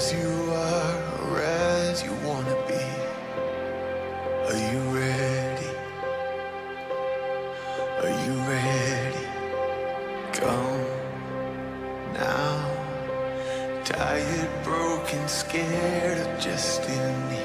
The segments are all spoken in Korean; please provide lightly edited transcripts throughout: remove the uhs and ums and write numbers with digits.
as you are or as you wanna be. Are you ready? Are you ready? Come now. Tired, broken, scared, or just in need.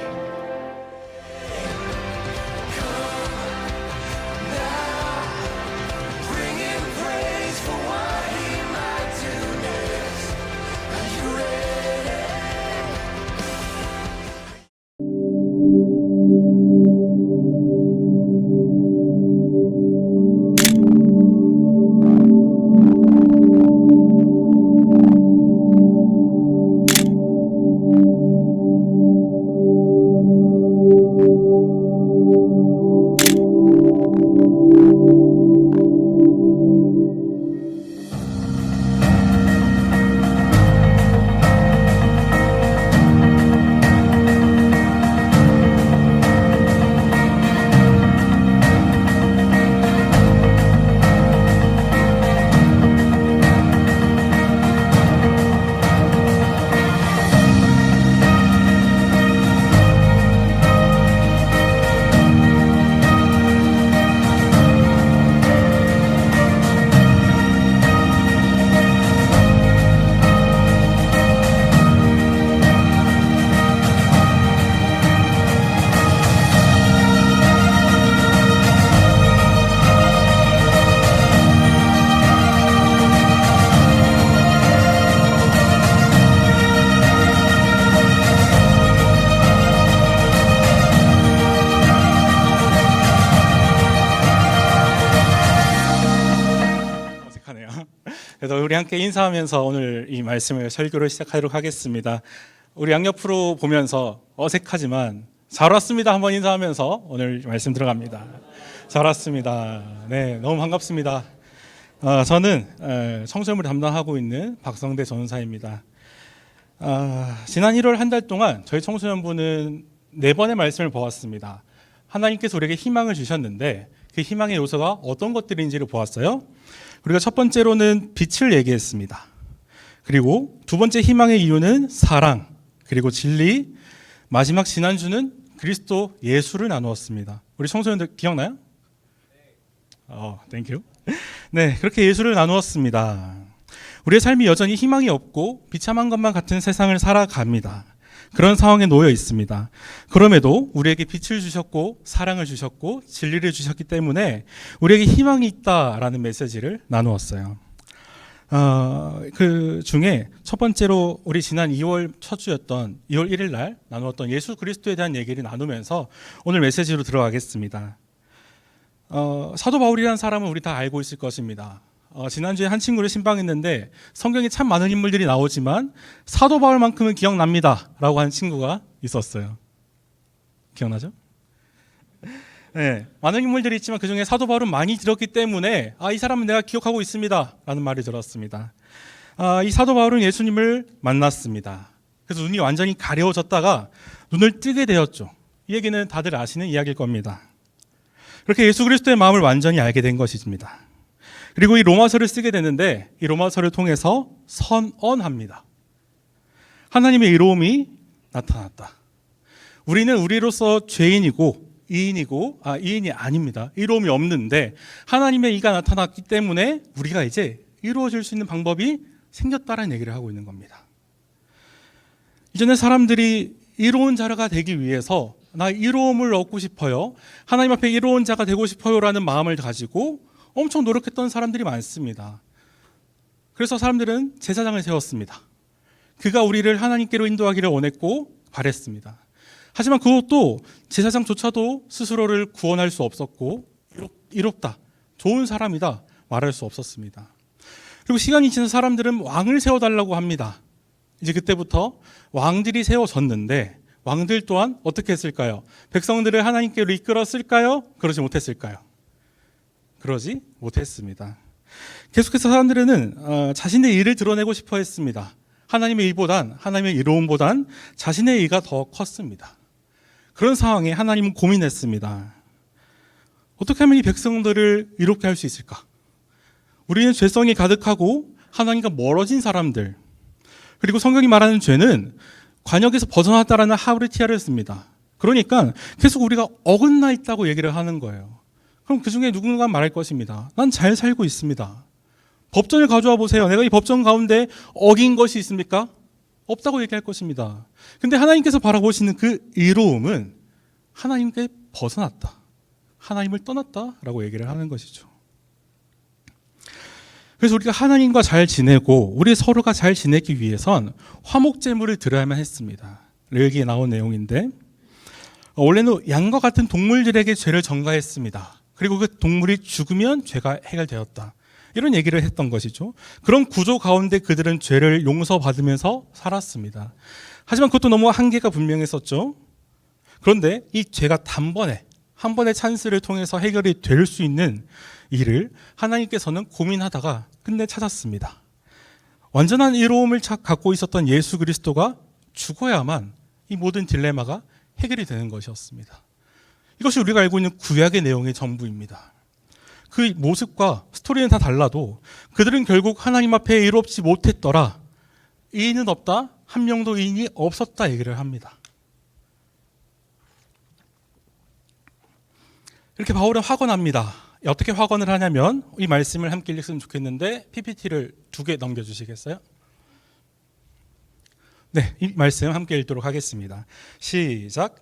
그래서 우리 함께 인사하면서 오늘 이 말씀을 설교를 시작하도록 하겠습니다. 우리 양옆으로 보면서 어색하지만 잘 왔습니다 한번 인사하면서 오늘 말씀 들어갑니다. 잘 왔습니다. 네, 너무 반갑습니다. 저는 청소년부를 담당하고 있는 박성대 전사입니다. 지난 1월 한 달 동안 저희 청소년부는 4번의 말씀을 보았습니다. 하나님께서 우리에게 희망을 주셨는데 그 희망의 요소가 어떤 것들인지를 보았어요. 우리가 첫 번째로는 빛을 얘기했습니다. 그리고 두 번째 희망의 이유는 사랑, 그리고 진리, 마지막 지난주는 그리스도 예수를 나누었습니다. 우리 청소년들 기억나요? 땡큐. 네, 그렇게 예수를 나누었습니다. 우리의 삶이 여전히 희망이 없고 비참한 것만 같은 세상을 살아갑니다. 그런 상황에 놓여 있습니다. 그럼에도 우리에게 빛을 주셨고 사랑을 주셨고 진리를 주셨기 때문에 우리에게 희망이 있다라는 메시지를 나누었어요. 그 중에 첫 번째로 우리 지난 2월 첫 주였던 2월 1일 날 나누었던 예수 그리스도에 대한 얘기를 나누면서 오늘 메시지로 들어가겠습니다. 사도 바울이라는 사람은 우리 다 알고 있을 것입니다. 지난주에 한 친구를 신방했는데 성경에 참 많은 인물들이 나오지만 사도 바울만큼은 기억납니다 라고 하는 친구가 있었어요. 기억나죠? 네, 많은 인물들이 있지만 그중에 사도 바울은 많이 들었기 때문에 이 사람은 내가 기억하고 있습니다 라는 말을 들었습니다. 이 사도 바울은 예수님을 만났습니다. 그래서 눈이 완전히 가려워졌다가 눈을 뜨게 되었죠. 이 얘기는 다들 아시는 이야기일 겁니다. 그렇게 예수 그리스도의 마음을 완전히 알게 된 것입니다. 그리고 이 로마서를 쓰게 되는데 이 로마서를 통해서 선언합니다. 하나님의 의로움이 나타났다. 우리는 우리로서 죄인이고 이인이 아닙니다. 의로움이 없는데 하나님의 의가 나타났기 때문에 우리가 이제 이루어질 수 있는 방법이 생겼다라는 얘기를 하고 있는 겁니다. 이전에 사람들이 의로운 자가 되기 위해서 나 의로움을 얻고 싶어요. 하나님 앞에 의로운 자가 되고 싶어요라는 마음을 가지고 엄청 노력했던 사람들이 많습니다. 그래서 사람들은 제사장을 세웠습니다. 그가 우리를 하나님께로 인도하기를 원했고 바랬습니다. 하지만 그것도 제사장조차도 스스로를 구원할 수 없었고 이롭다, 좋은 사람이다 말할 수 없었습니다. 그리고 시간이 지나서 사람들은 왕을 세워달라고 합니다. 이제 그때부터 왕들이 세워졌는데 왕들 또한 어떻게 했을까요? 백성들을 하나님께로 이끌었을까요? 그러지 못했을까요? 그러지 못했습니다. 계속해서 사람들은 자신의 의를 드러내고 싶어 했습니다. 하나님의 의보단, 하나님의 의로움보단 자신의 의가 더 컸습니다. 그런 상황에 하나님은 고민했습니다. 어떻게 하면 이 백성들을 이롭게 할 수 있을까? 우리는 죄성이 가득하고 하나님과 멀어진 사람들, 그리고 성경이 말하는 죄는 관역에서 벗어났다라는 하브리티아를 씁니다. 그러니까 계속 우리가 어긋나 있다고 얘기를 하는 거예요. 그럼 그 중에 누군가 말할 것입니다. 난 잘 살고 있습니다. 법전을 가져와 보세요. 내가 이 법전 가운데 어긴 것이 있습니까? 없다고 얘기할 것입니다. 근데 하나님께서 바라보시는 그 의로움은 하나님께 벗어났다, 하나님을 떠났다라고 얘기를 하는 것이죠. 그래서 우리가 하나님과 잘 지내고 우리 서로가 잘 지내기 위해선 화목제물을 드려야만 했습니다. 여기에 나온 내용인데, 원래는 양과 같은 동물들에게 죄를 전가했습니다. 그리고 그 동물이 죽으면 죄가 해결되었다, 이런 얘기를 했던 것이죠. 그런 구조 가운데 그들은 죄를 용서받으면서 살았습니다. 하지만 그것도 너무 한계가 분명했었죠. 그런데 이 죄가 단번에, 한 번의 찬스를 통해서 해결이 될 수 있는 일을 하나님께서는 고민하다가 끝내 찾았습니다. 완전한 의로움을 갖고 있었던 예수 그리스도가 죽어야만 이 모든 딜레마가 해결이 되는 것이었습니다. 이것이 우리가 알고 있는 구약의 내용의 전부입니다. 그 모습과 스토리는 다 달라도 그들은 결국 하나님 앞에 의롭지 못했더라, 의인은 없다, 한 명도 의인이 없었다 얘기를 합니다. 이렇게 바울은 확언합니다. 어떻게 확언을 하냐면, 이 말씀을 함께 읽었으면 좋겠는데 PPT를 2개 넘겨주시겠어요? 네, 이 말씀 함께 읽도록 하겠습니다. 시작.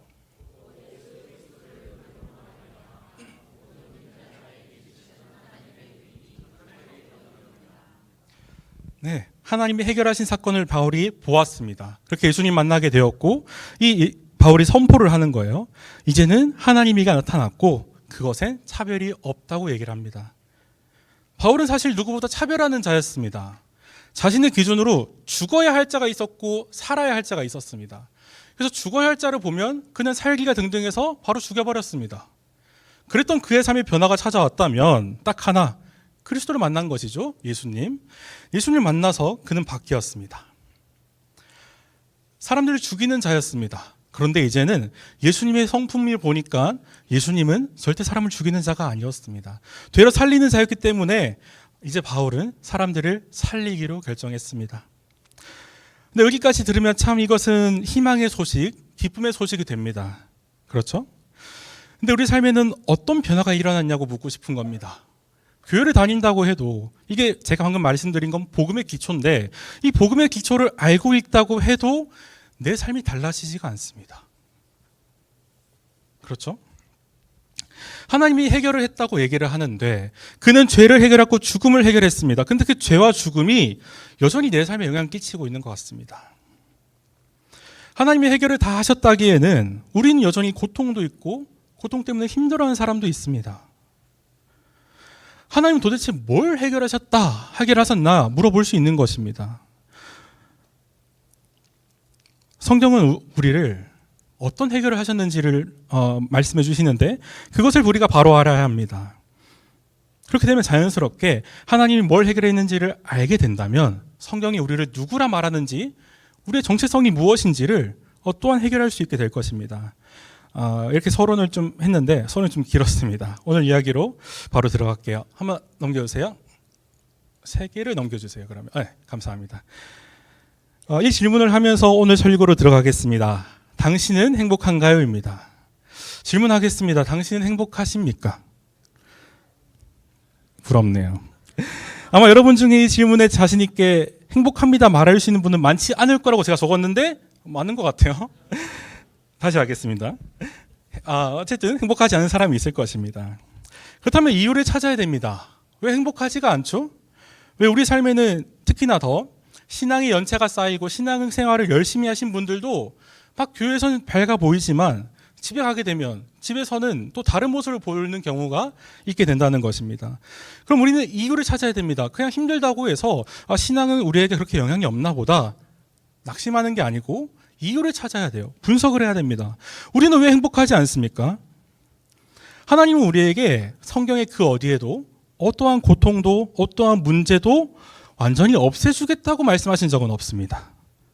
네, 하나님이 해결하신 사건을 바울이 보았습니다. 그렇게 예수님 만나게 되었고, 이 바울이 선포를 하는 거예요. 이제는 하나님이가 나타났고 그것엔 차별이 없다고 얘기를 합니다. 바울은 사실 누구보다 차별하는 자였습니다. 자신의 기준으로 죽어야 할 자가 있었고 살아야 할 자가 있었습니다. 그래서 죽어야 할 자를 보면 그는 살기가 등등해서 바로 죽여버렸습니다. 그랬던 그의 삶의 변화가 찾아왔다면 딱 하나, 그리스도를 만난 것이죠. 예수님 만나서 그는 바뀌었습니다. 사람들을 죽이는 자였습니다. 그런데 이제는 예수님의 성품을 보니까 예수님은 절대 사람을 죽이는 자가 아니었습니다. 되려 살리는 자였기 때문에 이제 바울은 사람들을 살리기로 결정했습니다. 근데 여기까지 들으면 참 이것은 희망의 소식, 기쁨의 소식이 됩니다. 그렇죠? 근데 우리 삶에는 어떤 변화가 일어났냐고 묻고 싶은 겁니다. 교회를 다닌다고 해도, 이게 제가 방금 말씀드린 건 복음의 기초인데, 이 복음의 기초를 알고 있다고 해도 내 삶이 달라지지가 않습니다. 그렇죠? 하나님이 해결을 했다고 얘기를 하는데, 그는 죄를 해결했고 죽음을 해결했습니다. 근데 그 죄와 죽음이 여전히 내 삶에 영향을 끼치고 있는 것 같습니다. 하나님이 해결을 다 하셨다기에는 우리는 여전히 고통도 있고 고통 때문에 힘들어하는 사람도 있습니다. 하나님은 도대체 뭘 해결하셨나 물어볼 수 있는 것입니다. 성경은 우리를 어떤 해결을 하셨는지를 말씀해 주시는데, 그것을 우리가 바로 알아야 합니다. 그렇게 되면 자연스럽게 하나님이 뭘 해결했는지를 알게 된다면 성경이 우리를 누구라 말하는지, 우리의 정체성이 무엇인지를 또한 해결할 수 있게 될 것입니다. 이렇게 서론을 좀 했는데 서론이 좀 길었습니다. 오늘 이야기로 바로 들어갈게요. 한번 넘겨주세요. 3개를 넘겨주세요. 그러면 네, 감사합니다. 이 질문을 하면서 오늘 설교로 들어가겠습니다. 당신은 행복한가요? 입니다. 질문하겠습니다. 당신은 행복하십니까? 부럽네요. 아마 여러분 중에 이 질문에 자신 있게 행복합니다 말할 수 있는 분은 많지 않을 거라고 제가 적었는데 맞는 것 같아요. 다시 하겠습니다. 어쨌든 행복하지 않은 사람이 있을 것입니다. 그렇다면 이유를 찾아야 됩니다. 왜 행복하지가 않죠? 왜 우리 삶에는 특히나 더 신앙의 연체가 쌓이고 신앙 생활을 열심히 하신 분들도 막 교회에서는 밝아 보이지만 집에 가게 되면 집에서는 또 다른 모습을 보이는 경우가 있게 된다는 것입니다. 그럼 우리는 이유를 찾아야 됩니다. 그냥 힘들다고 해서 신앙은 우리에게 그렇게 영향이 없나 보다 낙심하는 게 아니고 이유를 찾아야 돼요. 분석을 해야 됩니다. 우리는 왜 행복하지 않습니까? 하나님은 우리에게 성경의 그 어디에도 어떠한 고통도 어떠한 문제도 완전히 없애주겠다고 말씀하신 적은 없습니다.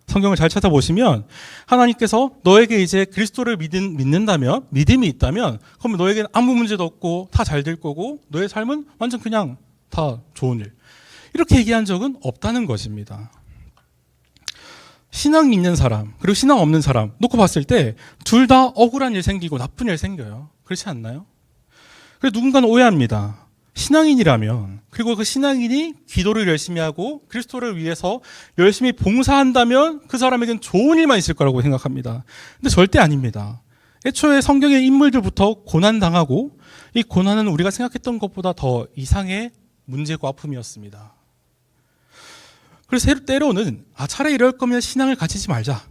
성경을 잘 찾아보시면 하나님께서 너에게 이제 그리스도를 믿는다면, 믿음이 있다면 그러면 너에게는 아무 문제도 없고 다 잘 될 거고 너의 삶은 완전 그냥 다 좋은 일, 이렇게 얘기한 적은 없다는 것입니다. 신앙이 있는 사람 그리고 신앙 없는 사람 놓고 봤을 때 둘 다 억울한 일 생기고 나쁜 일 생겨요. 그렇지 않나요? 그래서 누군가는 오해합니다. 신앙인이라면, 그리고 그 신앙인이 기도를 열심히 하고 그리스도를 위해서 열심히 봉사한다면 그 사람에겐 좋은 일만 있을 거라고 생각합니다. 근데 절대 아닙니다. 애초에 성경의 인물들부터 고난당하고 이 고난은 우리가 생각했던 것보다 더 이상의 문제고 아픔이었습니다. 그래서 때로는 차라리 이럴 거면 신앙을 가지지 말자.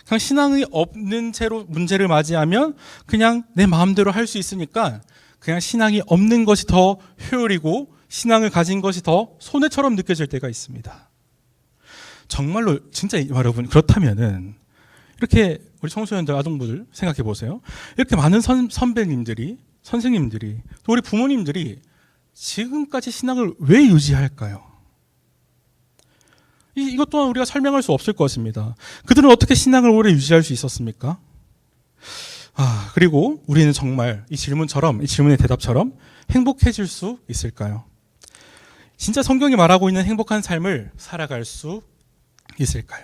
그냥 신앙이 없는 채로 문제를 맞이하면 그냥 내 마음대로 할 수 있으니까 그냥 신앙이 없는 것이 더 효율이고 신앙을 가진 것이 더 손해처럼 느껴질 때가 있습니다. 정말로 진짜 여러분 그렇다면은 이렇게 우리 청소년들 아동부들 생각해 보세요. 이렇게 많은 선배님들이 선생님들이 또 우리 부모님들이 지금까지 신앙을 왜 유지할까요? 이것 또한 우리가 설명할 수 없을 것입니다. 그들은 어떻게 신앙을 오래 유지할 수 있었습니까? 그리고 우리는 정말 이 질문의 대답처럼 행복해질 수 있을까요? 진짜 성경이 말하고 있는 행복한 삶을 살아갈 수 있을까요?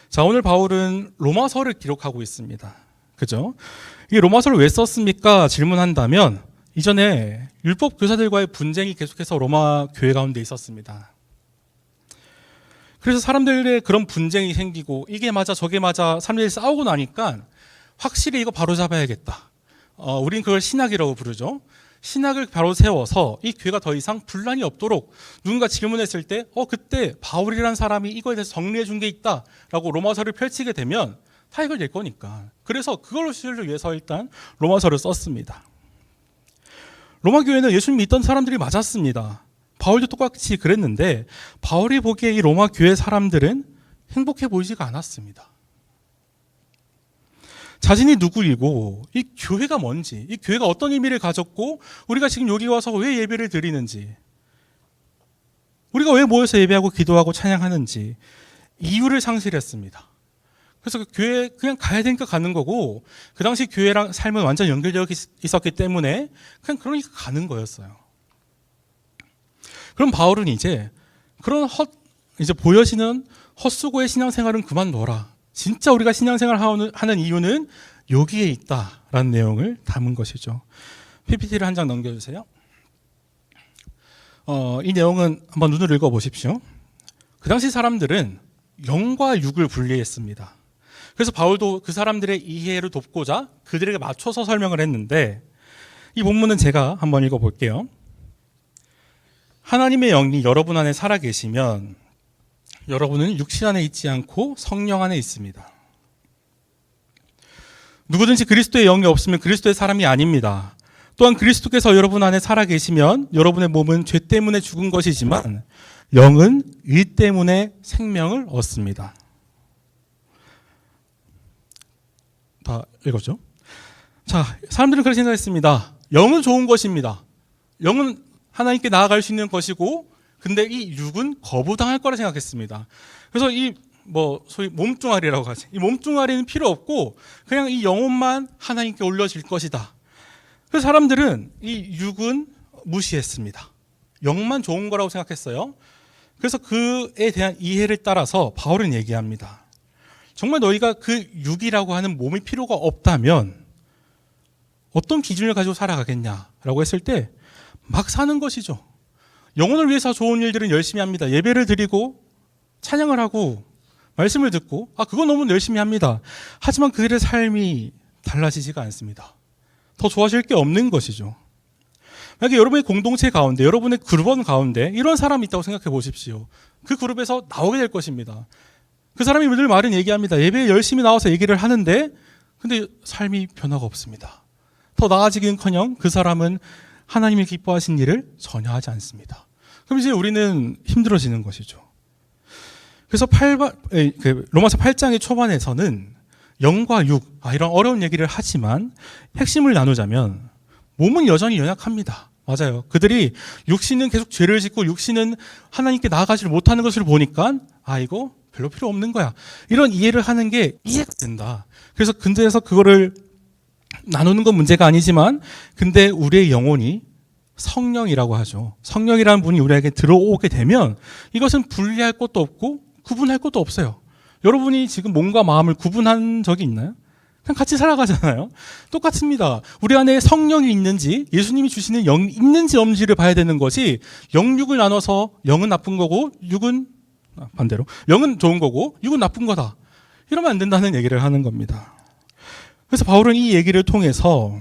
자, 오늘 바울은 로마서를 기록하고 있습니다. 그죠? 이 로마서를 왜 썼습니까? 질문한다면 이전에 율법 교사들과의 분쟁이 계속해서 로마 교회 가운데 있었습니다. 그래서 사람들의 그런 분쟁이 생기고 이게 맞아 저게 맞아 사람들이 싸우고 나니까 확실히 이거 바로 잡아야겠다. 우린 그걸 신학이라고 부르죠. 신학을 바로 세워서 이 교회가 더 이상 분란이 없도록 누군가 질문했을 때 그때 바울이라는 사람이 이거에 대해서 정리해 준 게 있다라고 로마서를 펼치게 되면 다 해결될 거니까. 그래서 그걸 위해서 일단 로마서를 썼습니다. 로마 교회는 예수님 믿던 사람들이 맞았습니다. 바울도 똑같이 그랬는데 바울이 보기에 이 로마 교회 사람들은 행복해 보이지가 않았습니다. 자신이 누구이고 이 교회가 뭔지, 이 교회가 어떤 의미를 가졌고 우리가 지금 여기 와서 왜 예배를 드리는지, 우리가 왜 모여서 예배하고 기도하고 찬양하는지 이유를 상실했습니다. 그래서 그 교회에 그냥 가야 되니까 가는 거고, 그 당시 교회랑 삶은 완전 연결되어 있었기 때문에 그냥 그러니까 가는 거였어요. 그럼 바울은 이제 그런 이제 보여지는 헛수고의 신앙생활은 그만둬라. 진짜 우리가 신앙생활 하는 이유는 여기에 있다라는 내용을 담은 것이죠. PPT를 한 장 넘겨주세요. 이 내용은 한번 눈으로 읽어보십시오. 그 당시 사람들은 영과 육을 분리했습니다. 그래서 바울도 그 사람들의 이해를 돕고자 그들에게 맞춰서 설명을 했는데, 이 본문은 제가 한번 읽어볼게요. 하나님의 영이 여러분 안에 살아계시면 여러분은 육신 안에 있지 않고 성령 안에 있습니다. 누구든지 그리스도의 영이 없으면 그리스도의 사람이 아닙니다. 또한 그리스도께서 여러분 안에 살아계시면 여러분의 몸은 죄 때문에 죽은 것이지만 영은 의 때문에 생명을 얻습니다. 다 읽었죠? 자, 사람들은 그렇게 생각했습니다. 영은 좋은 것입니다. 영은 하나님께 나아갈 수 있는 것이고, 근데 이 육은 거부당할 거라 생각했습니다. 그래서 소위 몸뚱아리라고 하지. 이 몸뚱아리는 필요 없고 그냥 이 영혼만 하나님께 올려질 것이다. 그래서 사람들은 이 육은 무시했습니다. 영만 좋은 거라고 생각했어요. 그래서 그에 대한 이해를 따라서 바울은 얘기합니다. 정말 너희가 그 육이라고 하는 몸이 필요가 없다면 어떤 기준을 가지고 살아가겠냐라고 했을 때 막 사는 것이죠. 영혼을 위해서 좋은 일들은 열심히 합니다. 예배를 드리고 찬양을 하고 말씀을 듣고 그건 너무 열심히 합니다. 하지만 그들의 삶이 달라지지가 않습니다. 더 좋아질 게 없는 것이죠. 만약에 여러분의 공동체 가운데, 여러분의 그룹원 가운데 이런 사람이 있다고 생각해 보십시오. 그 그룹에서 나오게 될 것입니다. 그 사람이 늘 말은 얘기합니다. 예배에 열심히 나와서 얘기를 하는데 근데 삶이 변화가 없습니다. 더 나아지기는커녕 그 사람은 하나님이 기뻐하신 일을 전혀 하지 않습니다. 그럼 이제 우리는 힘들어지는 것이죠. 그래서 로마서 8장의 초반에서는 영과 육, 이런 어려운 얘기를 하지만 핵심을 나누자면 몸은 여전히 연약합니다. 맞아요. 그들이 육신은 계속 죄를 짓고 육신은 하나님께 나아가지 못하는 것을 보니까 이거 별로 필요 없는 거야. 이런 이해를 하는 게 이해가 된다. 그래서 근대에서 그거를 나누는 건 문제가 아니지만, 근데 우리의 영혼이 성령이라고 하죠. 성령이라는 분이 우리에게 들어오게 되면 이것은 분리할 것도 없고 구분할 것도 없어요. 여러분이 지금 몸과 마음을 구분한 적이 있나요? 그냥 같이 살아가잖아요. 똑같습니다. 우리 안에 성령이 있는지, 예수님이 주시는 영이 있는지 없는지를 봐야 되는 것이, 영육을 나눠서 영은 나쁜 거고 육은 반대로 영은 좋은 거고 육은 나쁜 거다, 이러면 안 된다는 얘기를 하는 겁니다. 그래서 바울은 이 얘기를 통해서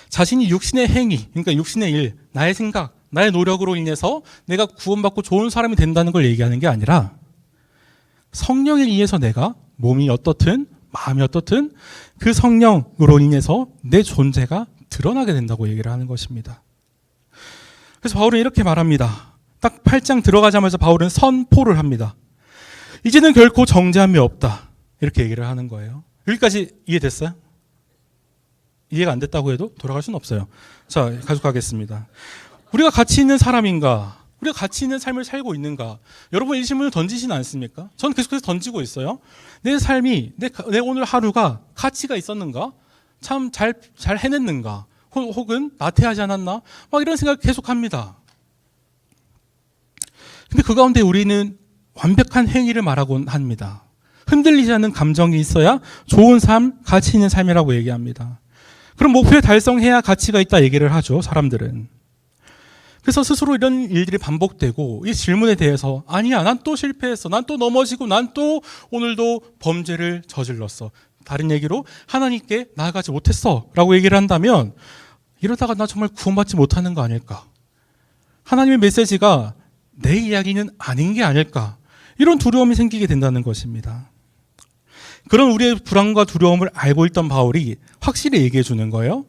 자신이 육신의 행위, 그러니까 육신의 일, 나의 생각, 나의 노력으로 인해서 내가 구원받고 좋은 사람이 된다는 걸 얘기하는 게 아니라, 성령에 의해서 내가 몸이 어떻든 마음이 어떻든 그 성령으로 인해서 내 존재가 드러나게 된다고 얘기를 하는 것입니다. 그래서 바울은 이렇게 말합니다. 딱 8장 들어가자마자 바울은 선포를 합니다. 이제는 결코 정죄함이 없다, 이렇게 얘기를 하는 거예요. 여기까지 이해됐어요? 이해가 안 됐다고 해도 돌아갈 수는 없어요. 자, 계속하겠습니다. 우리가 가치 있는 사람인가? 우리가 가치 있는 삶을 살고 있는가? 여러분 이 질문을 던지시는 않습니까? 저는 계속해서 던지고 있어요. 내 삶이, 내 오늘 하루가 가치가 있었는가? 참 잘 해냈는가? 혹은 나태하지 않았나? 막 이런 생각을 계속합니다. 근데 그 가운데 우리는 완벽한 행위를 말하곤 합니다. 흔들리지 않는 감정이 있어야 좋은 삶, 가치 있는 삶이라고 얘기합니다. 그럼 목표에 달성해야 가치가 있다 얘기를 하죠, 사람들은. 그래서 스스로 이런 일들이 반복되고 이 질문에 대해서, 아니야, 난 또 실패했어, 난 또 넘어지고, 난 또 오늘도 범죄를 저질렀어, 다른 얘기로 하나님께 나아가지 못했어 라고 얘기를 한다면, 이러다가 나 정말 구원받지 못하는 거 아닐까, 하나님의 메시지가 내 이야기는 아닌 게 아닐까, 이런 두려움이 생기게 된다는 것입니다. 그런 우리의 불안과 두려움을 알고 있던 바울이 확실히 얘기해 주는 거예요.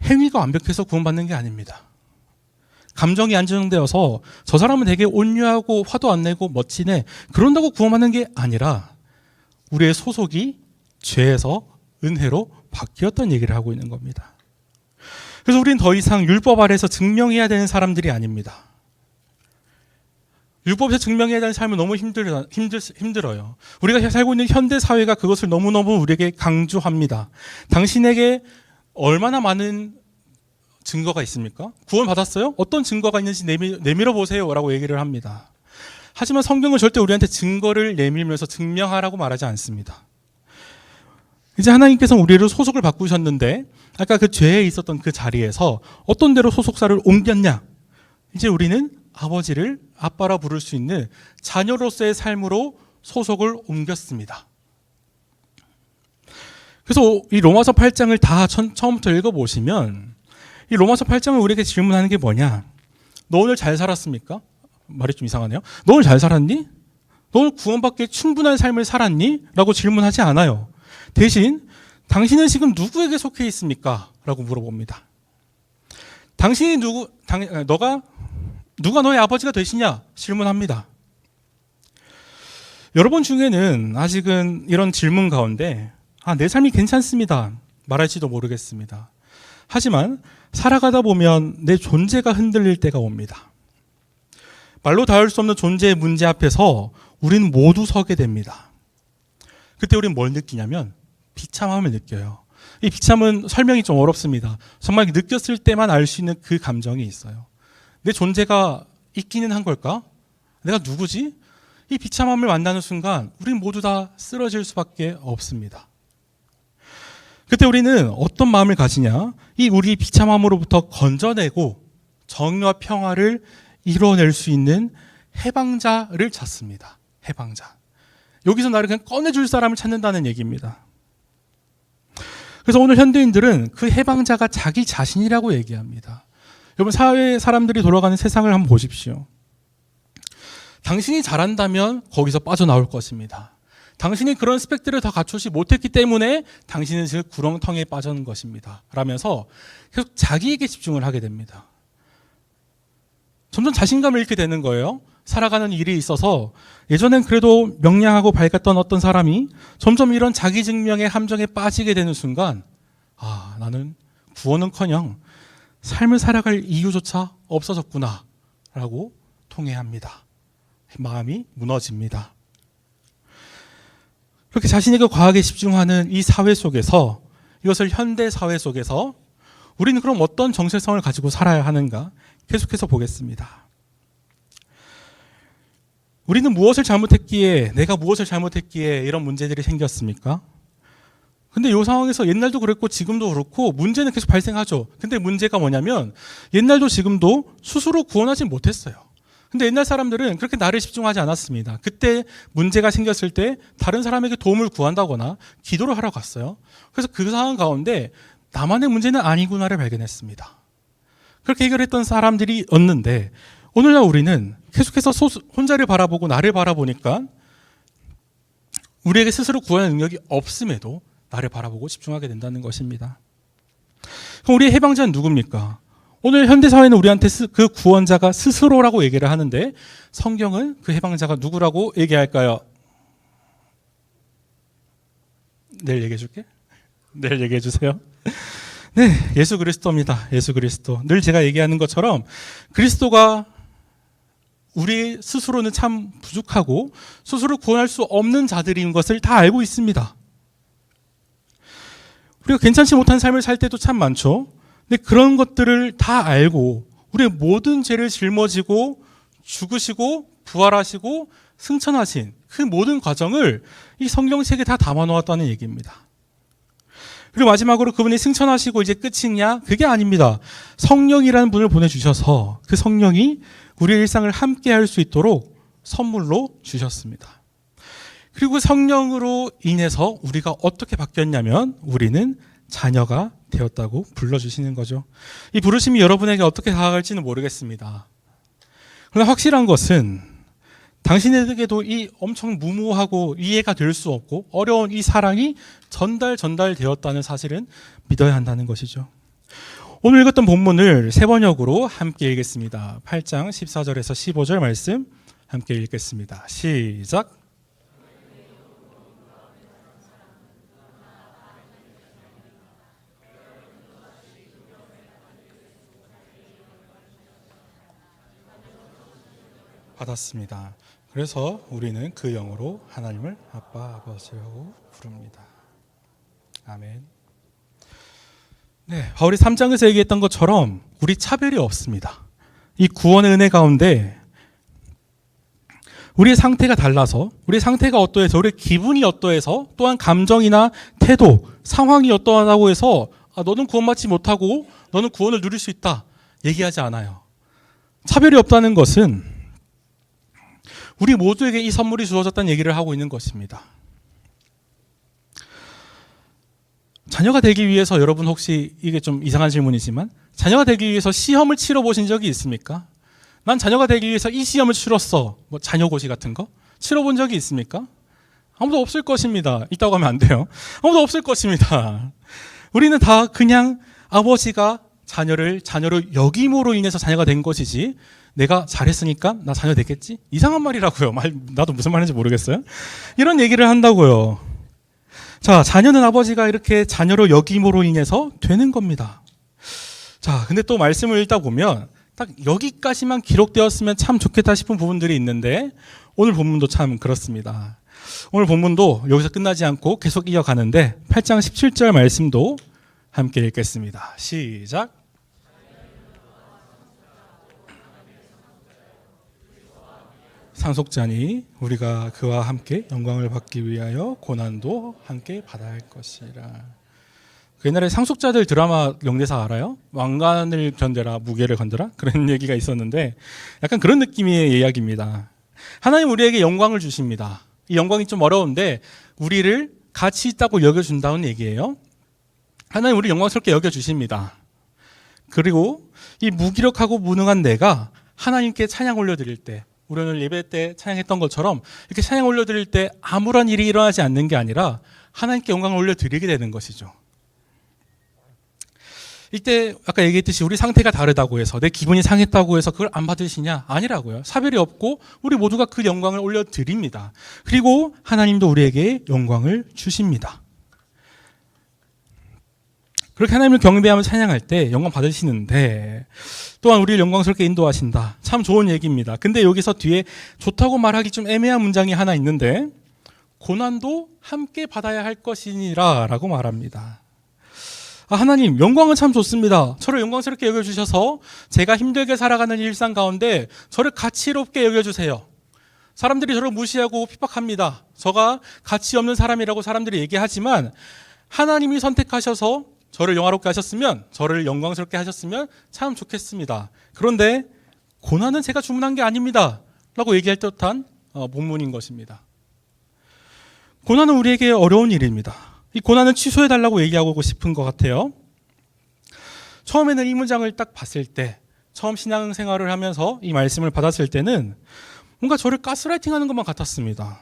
행위가 완벽해서 구원받는 게 아닙니다. 감정이 안정되어서 저 사람은 되게 온유하고 화도 안 내고 멋지네, 그런다고 구원받는 게 아니라 우리의 소속이 죄에서 은혜로 바뀌었던 얘기를 하고 있는 겁니다. 그래서 우리는 더 이상 율법 아래에서 증명해야 되는 사람들이 아닙니다. 율법에서 증명해야 되는 삶은 너무 힘들어요. 우리가 살고 있는 현대 사회가 그것을 너무너무 우리에게 강조합니다. 당신에게 얼마나 많은 증거가 있습니까? 구원 받았어요? 어떤 증거가 있는지 내밀어 보세요 라고 얘기를 합니다. 하지만 성경은 절대 우리한테 증거를 내밀면서 증명하라고 말하지 않습니다. 이제 하나님께서 우리를 소속을 바꾸셨는데, 아까 그 죄에 있었던 그 자리에서 어떤 데로 소속사를 옮겼냐? 이제 우리는 아버지를 아빠라 부를 수 있는 자녀로서의 삶으로 소속을 옮겼습니다. 그래서 이 로마서 8장을 다 처음부터 읽어보시면, 이 로마서 8장을 우리에게 질문하는 게 뭐냐? 너 오늘 잘 살았습니까? 말이 좀 이상하네요. 너 오늘 잘 살았니? 너 오늘 구원받기에 충분한 삶을 살았니? 라고 질문하지 않아요. 대신 당신은 지금 누구에게 속해 있습니까? 라고 물어봅니다. 당신이 누가 너의 아버지가 되시냐? 질문합니다. 여러분 중에는 아직은 이런 질문 가운데, 내 삶이 괜찮습니다, 말할지도 모르겠습니다. 하지만 살아가다 보면 내 존재가 흔들릴 때가 옵니다. 말로 닿을 수 없는 존재의 문제 앞에서 우리는 모두 서게 됩니다. 그때 우리는 뭘 느끼냐면 비참함을 느껴요. 이 비참은 설명이 좀 어렵습니다. 정말 느꼈을 때만 알 수 있는 그 감정이 있어요. 내 존재가 있기는 한 걸까? 내가 누구지? 이 비참함을 만나는 순간 우리는 모두 다 쓰러질 수밖에 없습니다. 그때 우리는 어떤 마음을 가지냐? 이 우리 비참함으로부터 건져내고 정의와 평화를 이뤄낼 수 있는 해방자를 찾습니다. 해방자. 여기서 나를 그냥 꺼내줄 사람을 찾는다는 얘기입니다. 그래서 오늘 현대인들은 그 해방자가 자기 자신이라고 얘기합니다. 여러분, 사회 사람들이 돌아가는 세상을 한번 보십시오. 당신이 잘한다면 거기서 빠져나올 것입니다. 당신이 그런 스펙들을 다 갖추지 못했기 때문에 당신은 지금 구렁텅이에 빠져는 것입니다. 라면서 계속 자기에게 집중을 하게 됩니다. 점점 자신감을 잃게 되는 거예요. 살아가는 일이 있어서 예전엔 그래도 명량하고 밝았던 어떤 사람이 점점 이런 자기 증명의 함정에 빠지게 되는 순간, 나는 구원은커녕 삶을 살아갈 이유조차 없어졌구나 라고 통회합니다. 마음이 무너집니다. 그렇게 자신에게 과하게 집중하는 이 사회 속에서, 이것을 현대 사회 속에서 우리는 그럼 어떤 정체성을 가지고 살아야 하는가 계속해서 보겠습니다. 우리는 무엇을 잘못했기에, 내가 무엇을 잘못했기에 이런 문제들이 생겼습니까? 근데 이 상황에서 옛날도 그랬고 지금도 그렇고 문제는 계속 발생하죠. 근데 문제가 뭐냐면 옛날도 지금도 스스로 구원하지 못했어요. 근데 옛날 사람들은 그렇게 나를 집중하지 않았습니다. 그때 문제가 생겼을 때 다른 사람에게 도움을 구한다거나 기도를 하러 갔어요. 그래서 그 상황 가운데 나만의 문제는 아니구나를 발견했습니다. 그렇게 해결했던 사람들이었는데 오늘날 우리는 계속해서 혼자를 바라보고 나를 바라보니까 우리에게 스스로 구하는 능력이 없음에도 나를 바라보고 집중하게 된다는 것입니다. 그럼 우리의 해방자는 누굽니까? 오늘 현대사회는 우리한테 그 구원자가 스스로라고 얘기를 하는데 성경은 그 해방자가 누구라고 얘기할까요? 내일 얘기해 줄게. 내일 얘기해 주세요. 네, 예수 그리스도입니다. 예수 그리스도. 늘 제가 얘기하는 것처럼 그리스도가 우리 스스로는 참 부족하고 스스로 구원할 수 없는 자들인 것을 다 알고 있습니다. 우리가 괜찮지 못한 삶을 살 때도 참 많죠. 근데 그런 것들을 다 알고 우리의 모든 죄를 짊어지고 죽으시고 부활하시고 승천하신 그 모든 과정을 이 성경책에 다 담아놓았다는 얘기입니다. 그리고 마지막으로 그분이 승천하시고 이제 끝이냐? 그게 아닙니다. 성령이라는 분을 보내주셔서 그 성령이 우리의 일상을 함께 할 수 있도록 선물로 주셨습니다. 그리고 성령으로 인해서 우리가 어떻게 바뀌었냐면 우리는 자녀가 되었다고 불러주시는 거죠. 이 부르심이 여러분에게 어떻게 다가갈지는 모르겠습니다. 그러나 확실한 것은 당신에게도 이 엄청 무모하고 이해가 될 수 없고 어려운 이 사랑이 전달되었다는 사실은 믿어야 한다는 것이죠. 오늘 읽었던 본문을 세 번역으로 함께 읽겠습니다. 8장 14절에서 15절 말씀 함께 읽겠습니다. 시작. 받았습니다. 그래서 우리는 그 영으로 하나님을 아빠, 아버지라고 부릅니다. 아멘. 네, 바울이 3장에서 얘기했던 것처럼 우리 차별이 없습니다. 이 구원의 은혜 가운데 우리의 상태가 달라서, 우리의 상태가 어떠해서, 우리의 기분이 어떠해서, 또한 감정이나 태도, 상황이 어떠하다고 해서 너는 구원받지 못하고 너는 구원을 누릴 수 있다 얘기하지 않아요. 차별이 없다는 것은 우리 모두에게 이 선물이 주어졌다는 얘기를 하고 있는 것입니다. 자녀가 되기 위해서, 여러분 혹시 이게 좀 이상한 질문이지만 자녀가 되기 위해서 시험을 치러 보신 적이 있습니까? 난 자녀가 되기 위해서 이 시험을 치렀어. 뭐 자녀고시 같은 거 치러 본 적이 있습니까? 아무도 없을 것입니다. 있다고 하면 안 돼요. 아무도 없을 것입니다. 우리는 다 그냥 아버지가 자녀를 자녀로 여김으로 인해서 자녀가 된 것이지, 내가 잘했으니까 나 자녀 됐겠지? 이상한 말이라고요. 나도 무슨 말인지 모르겠어요. 이런 얘기를 한다고요. 자, 자녀는 아버지가 이렇게 자녀로 여김으로 인해서 되는 겁니다. 자, 근데 또 말씀을 읽다 보면 딱 여기까지만 기록되었으면 참 좋겠다 싶은 부분들이 있는데 오늘 본문도 참 그렇습니다. 오늘 본문도 여기서 끝나지 않고 계속 이어가는데 8장 17절 말씀도 함께 읽겠습니다. 시작. 상속자니 우리가 그와 함께 영광을 받기 위하여 고난도 함께 받아야 할 것이라. 그 옛날에 상속자들 드라마 명대사 알아요? 왕관을 견뎌라, 무게를 건드라? 그런 얘기가 있었는데 약간 그런 느낌의 이야기입니다. 하나님 우리에게 영광을 주십니다. 이 영광이 좀 어려운데 우리를 가치 있다고 여겨준다는 얘기예요. 하나님 우리 영광스럽게 여겨주십니다. 그리고 이 무기력하고 무능한 내가 하나님께 찬양 올려드릴 때, 우리 오늘 예배 때 찬양했던 것처럼 이렇게 찬양 올려드릴 때 아무런 일이 일어나지 않는 게 아니라 하나님께 영광을 올려드리게 되는 것이죠. 이때 아까 얘기했듯이 우리 상태가 다르다고 해서, 내 기분이 상했다고 해서 그걸 안 받으시냐? 아니라고요. 사별이 없고 우리 모두가 그 영광을 올려드립니다. 그리고 하나님도 우리에게 영광을 주십니다. 그렇게 하나님을 경배하며 찬양할 때 영광 받으시는데 또한 우리를 영광스럽게 인도하신다. 참 좋은 얘기입니다. 근데 여기서 뒤에 좋다고 말하기 좀 애매한 문장이 하나 있는데 고난도 함께 받아야 할 것이니라 라고 말합니다. 하나님 영광은 참 좋습니다. 저를 영광스럽게 여겨주셔서 제가 힘들게 살아가는 일상 가운데 저를 가치롭게 여겨주세요. 사람들이 저를 무시하고 핍박합니다. 저가 가치 없는 사람이라고 사람들이 얘기하지만 하나님이 선택하셔서 저를 영화롭게 하셨으면, 저를 영광스럽게 하셨으면 참 좋겠습니다. 그런데 고난은 제가 주문한 게 아닙니다 라고 얘기할 듯한 본문인 것입니다. 고난은 우리에게 어려운 일입니다. 이 고난은 취소해달라고 얘기하고 싶은 것 같아요. 처음에는 이 문장을 딱 봤을 때, 처음 신앙생활을 하면서 이 말씀을 받았을 때는 뭔가 저를 가스라이팅하는 것만 같았습니다.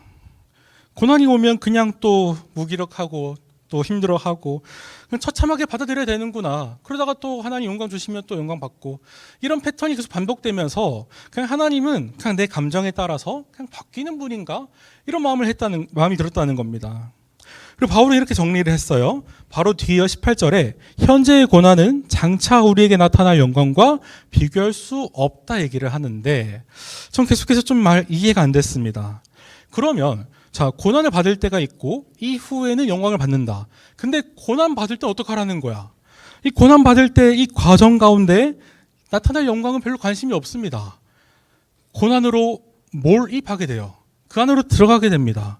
고난이 오면 그냥 또 무기력하고 또 힘들어하고 그냥 처참하게 받아들여야 되는구나. 그러다가 또 하나님 영광 주시면 또 영광 받고, 이런 패턴이 계속 반복되면서 그냥 하나님은 그냥 내 감정에 따라서 그냥 바뀌는 분인가, 이런 마음이 들었다는 겁니다. 그리고 바울은 이렇게 정리를 했어요. 바로 뒤에 18절에 현재의 고난은 장차 우리에게 나타날 영광과 비교할 수 없다 얘기를 하는데, 전 계속해서 좀 이해가 안 됐습니다. 그러면 자, 고난을 받을 때가 있고 이후에는 영광을 받는다. 근데 고난 받을 때 어떡하라는 거야? 이 고난 받을 때 이 과정 가운데 나타날 영광은 별로 관심이 없습니다. 고난으로 몰입하게 돼요. 그 안으로 들어가게 됩니다.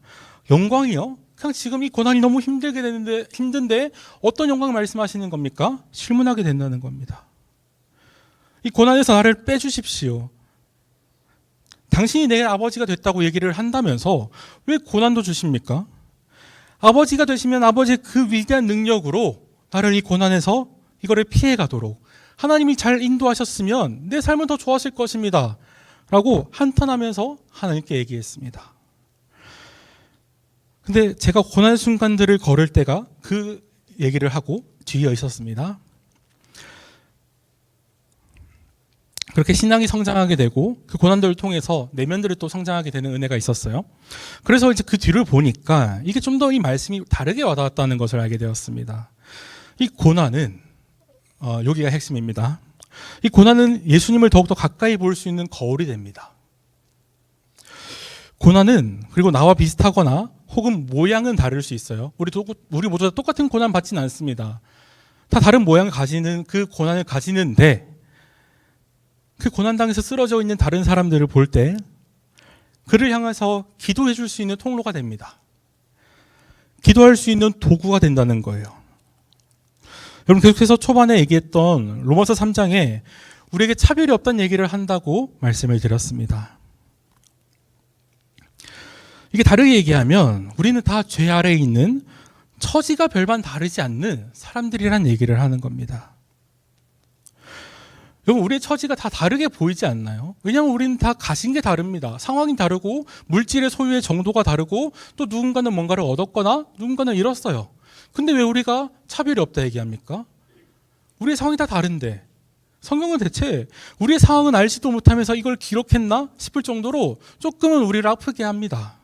영광이요? 그냥 지금 이 고난이 너무 힘든데 어떤 영광을 말씀하시는 겁니까? 실문하게 된다는 겁니다. 이 고난에서 나를 빼주십시오. 당신이 내 아버지가 됐다고 얘기를 한다면서 왜 고난도 주십니까? 아버지가 되시면 아버지의 그 위대한 능력으로 나를 이 고난에서 이거를 피해가도록 하나님이 잘 인도하셨으면 내 삶은 더 좋았을 것입니다 라고 한탄하면서 하나님께 얘기했습니다. 근데 제가 고난의 순간들을 걸을 때가 그 얘기를 하고 뒤에 있었습니다. 그렇게 신앙이 성장하게 되고 그 고난들을 통해서 내면들을 또 성장하게 되는 은혜가 있었어요. 그래서 이제 그 뒤를 보니까 이게 좀 더 이 말씀이 다르게 와닿았다는 것을 알게 되었습니다. 이 고난은 여기가 핵심입니다. 이 고난은 예수님을 더욱더 가까이 볼 수 있는 거울이 됩니다. 고난은 그리고 나와 비슷하거나 혹은 모양은 다를 수 있어요. 우리 모두 다 똑같은 고난 받지는 않습니다. 다 다른 모양을 가지는 그 고난을 가지는데, 그 고난당에서 쓰러져 있는 다른 사람들을 볼 때 그를 향해서 기도해 줄 수 있는 통로가 됩니다. 기도할 수 있는 도구가 된다는 거예요. 여러분, 계속해서 초반에 얘기했던 로마서 3장에 우리에게 차별이 없다는 얘기를 한다고 말씀을 드렸습니다. 이게 다르게 얘기하면 우리는 다 죄 아래에 있는 처지가 별반 다르지 않는 사람들이란 얘기를 하는 겁니다. 여러분, 우리의 처지가 다 다르게 보이지 않나요? 왜냐하면 우리는 다 가진 게 다릅니다. 상황이 다르고 물질의 소유의 정도가 다르고 또 누군가는 뭔가를 얻었거나 누군가는 잃었어요. 근데 왜 우리가 차별이 없다 얘기합니까? 우리의 상황이 다 다른데 성경은 대체 우리의 상황은 알지도 못하면서 이걸 기록했나 싶을 정도로 조금은 우리를 아프게 합니다.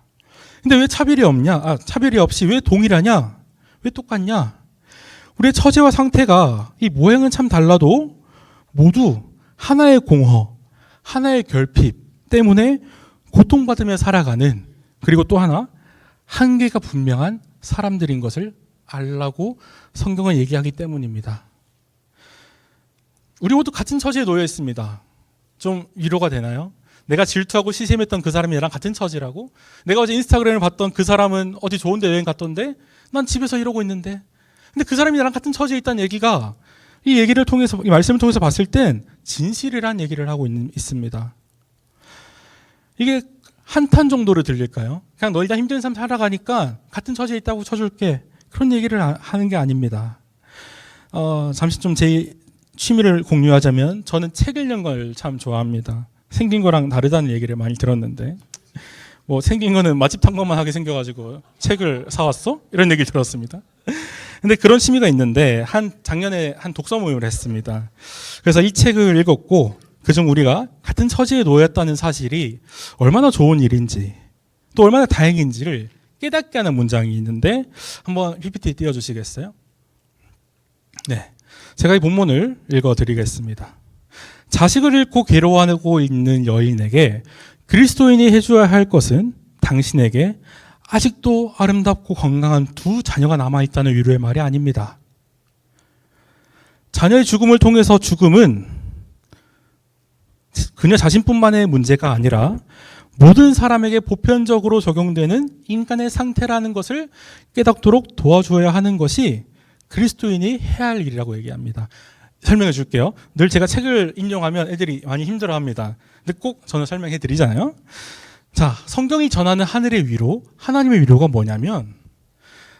근데 왜 차별이 없냐? 차별이 없이 왜 동일하냐? 왜 똑같냐? 우리의 처지와 상태가 이 모양은 참 달라도 모두 하나의 공허, 하나의 결핍 때문에 고통받으며 살아가는, 그리고 또 하나 한계가 분명한 사람들인 것을 알라고 성경은 얘기하기 때문입니다. 우리 모두 같은 처지에 놓여 있습니다. 좀 위로가 되나요? 내가 질투하고 시샘했던 그 사람이 나랑 같은 처지라고? 내가 어제 인스타그램을 봤던 그 사람은 어디 좋은 데 여행 갔던데 난 집에서 이러고 있는데, 근데 그 사람이 나랑 같은 처지에 있다는 얘기가, 이 얘기를 통해서, 이 말씀을 통해서 봤을 땐 진실이란 얘기를 하고 있습니다. 이게 한탄 정도로 들릴까요? 그냥 너희 다 힘든 삶 살아가니까 같은 처지에 있다고 쳐줄게, 그런 얘기를 하는 게 아닙니다. 잠시 좀 제 취미를 공유하자면 저는 책 읽는 걸 참 좋아합니다. 생긴 거랑 다르다는 얘기를 많이 들었는데, 뭐 생긴 거는 맛집 탐방만 하게 생겨가지고 책을 사왔어? 이런 얘기를 들었습니다. 근데 그런 취미가 있는데 작년에 한 독서 모임을 했습니다. 그래서 이 책을 읽었고, 그중 우리가 같은 처지에 놓였다는 사실이 얼마나 좋은 일인지 또 얼마나 다행인지를 깨닫게 하는 문장이 있는데, 한번 PPT 띄워주시겠어요? 네, 제가 이 본문을 읽어드리겠습니다. 자식을 잃고 괴로워하고 있는 여인에게 그리스도인이 해줘야 할 것은 당신에게 아직도 아름답고 건강한 두 자녀가 남아있다는 위로의 말이 아닙니다. 자녀의 죽음을 통해서, 죽음은 그녀 자신뿐만의 문제가 아니라 모든 사람에게 보편적으로 적용되는 인간의 상태라는 것을 깨닫도록 도와주어야 하는 것이 그리스도인이 해야 할 일이라고 얘기합니다. 설명해 줄게요. 늘 제가 책을 인용하면 애들이 많이 힘들어합니다. 근데 꼭 저는 설명해 드리잖아요. 자, 성경이 전하는 하늘의 위로, 하나님의 위로가 뭐냐면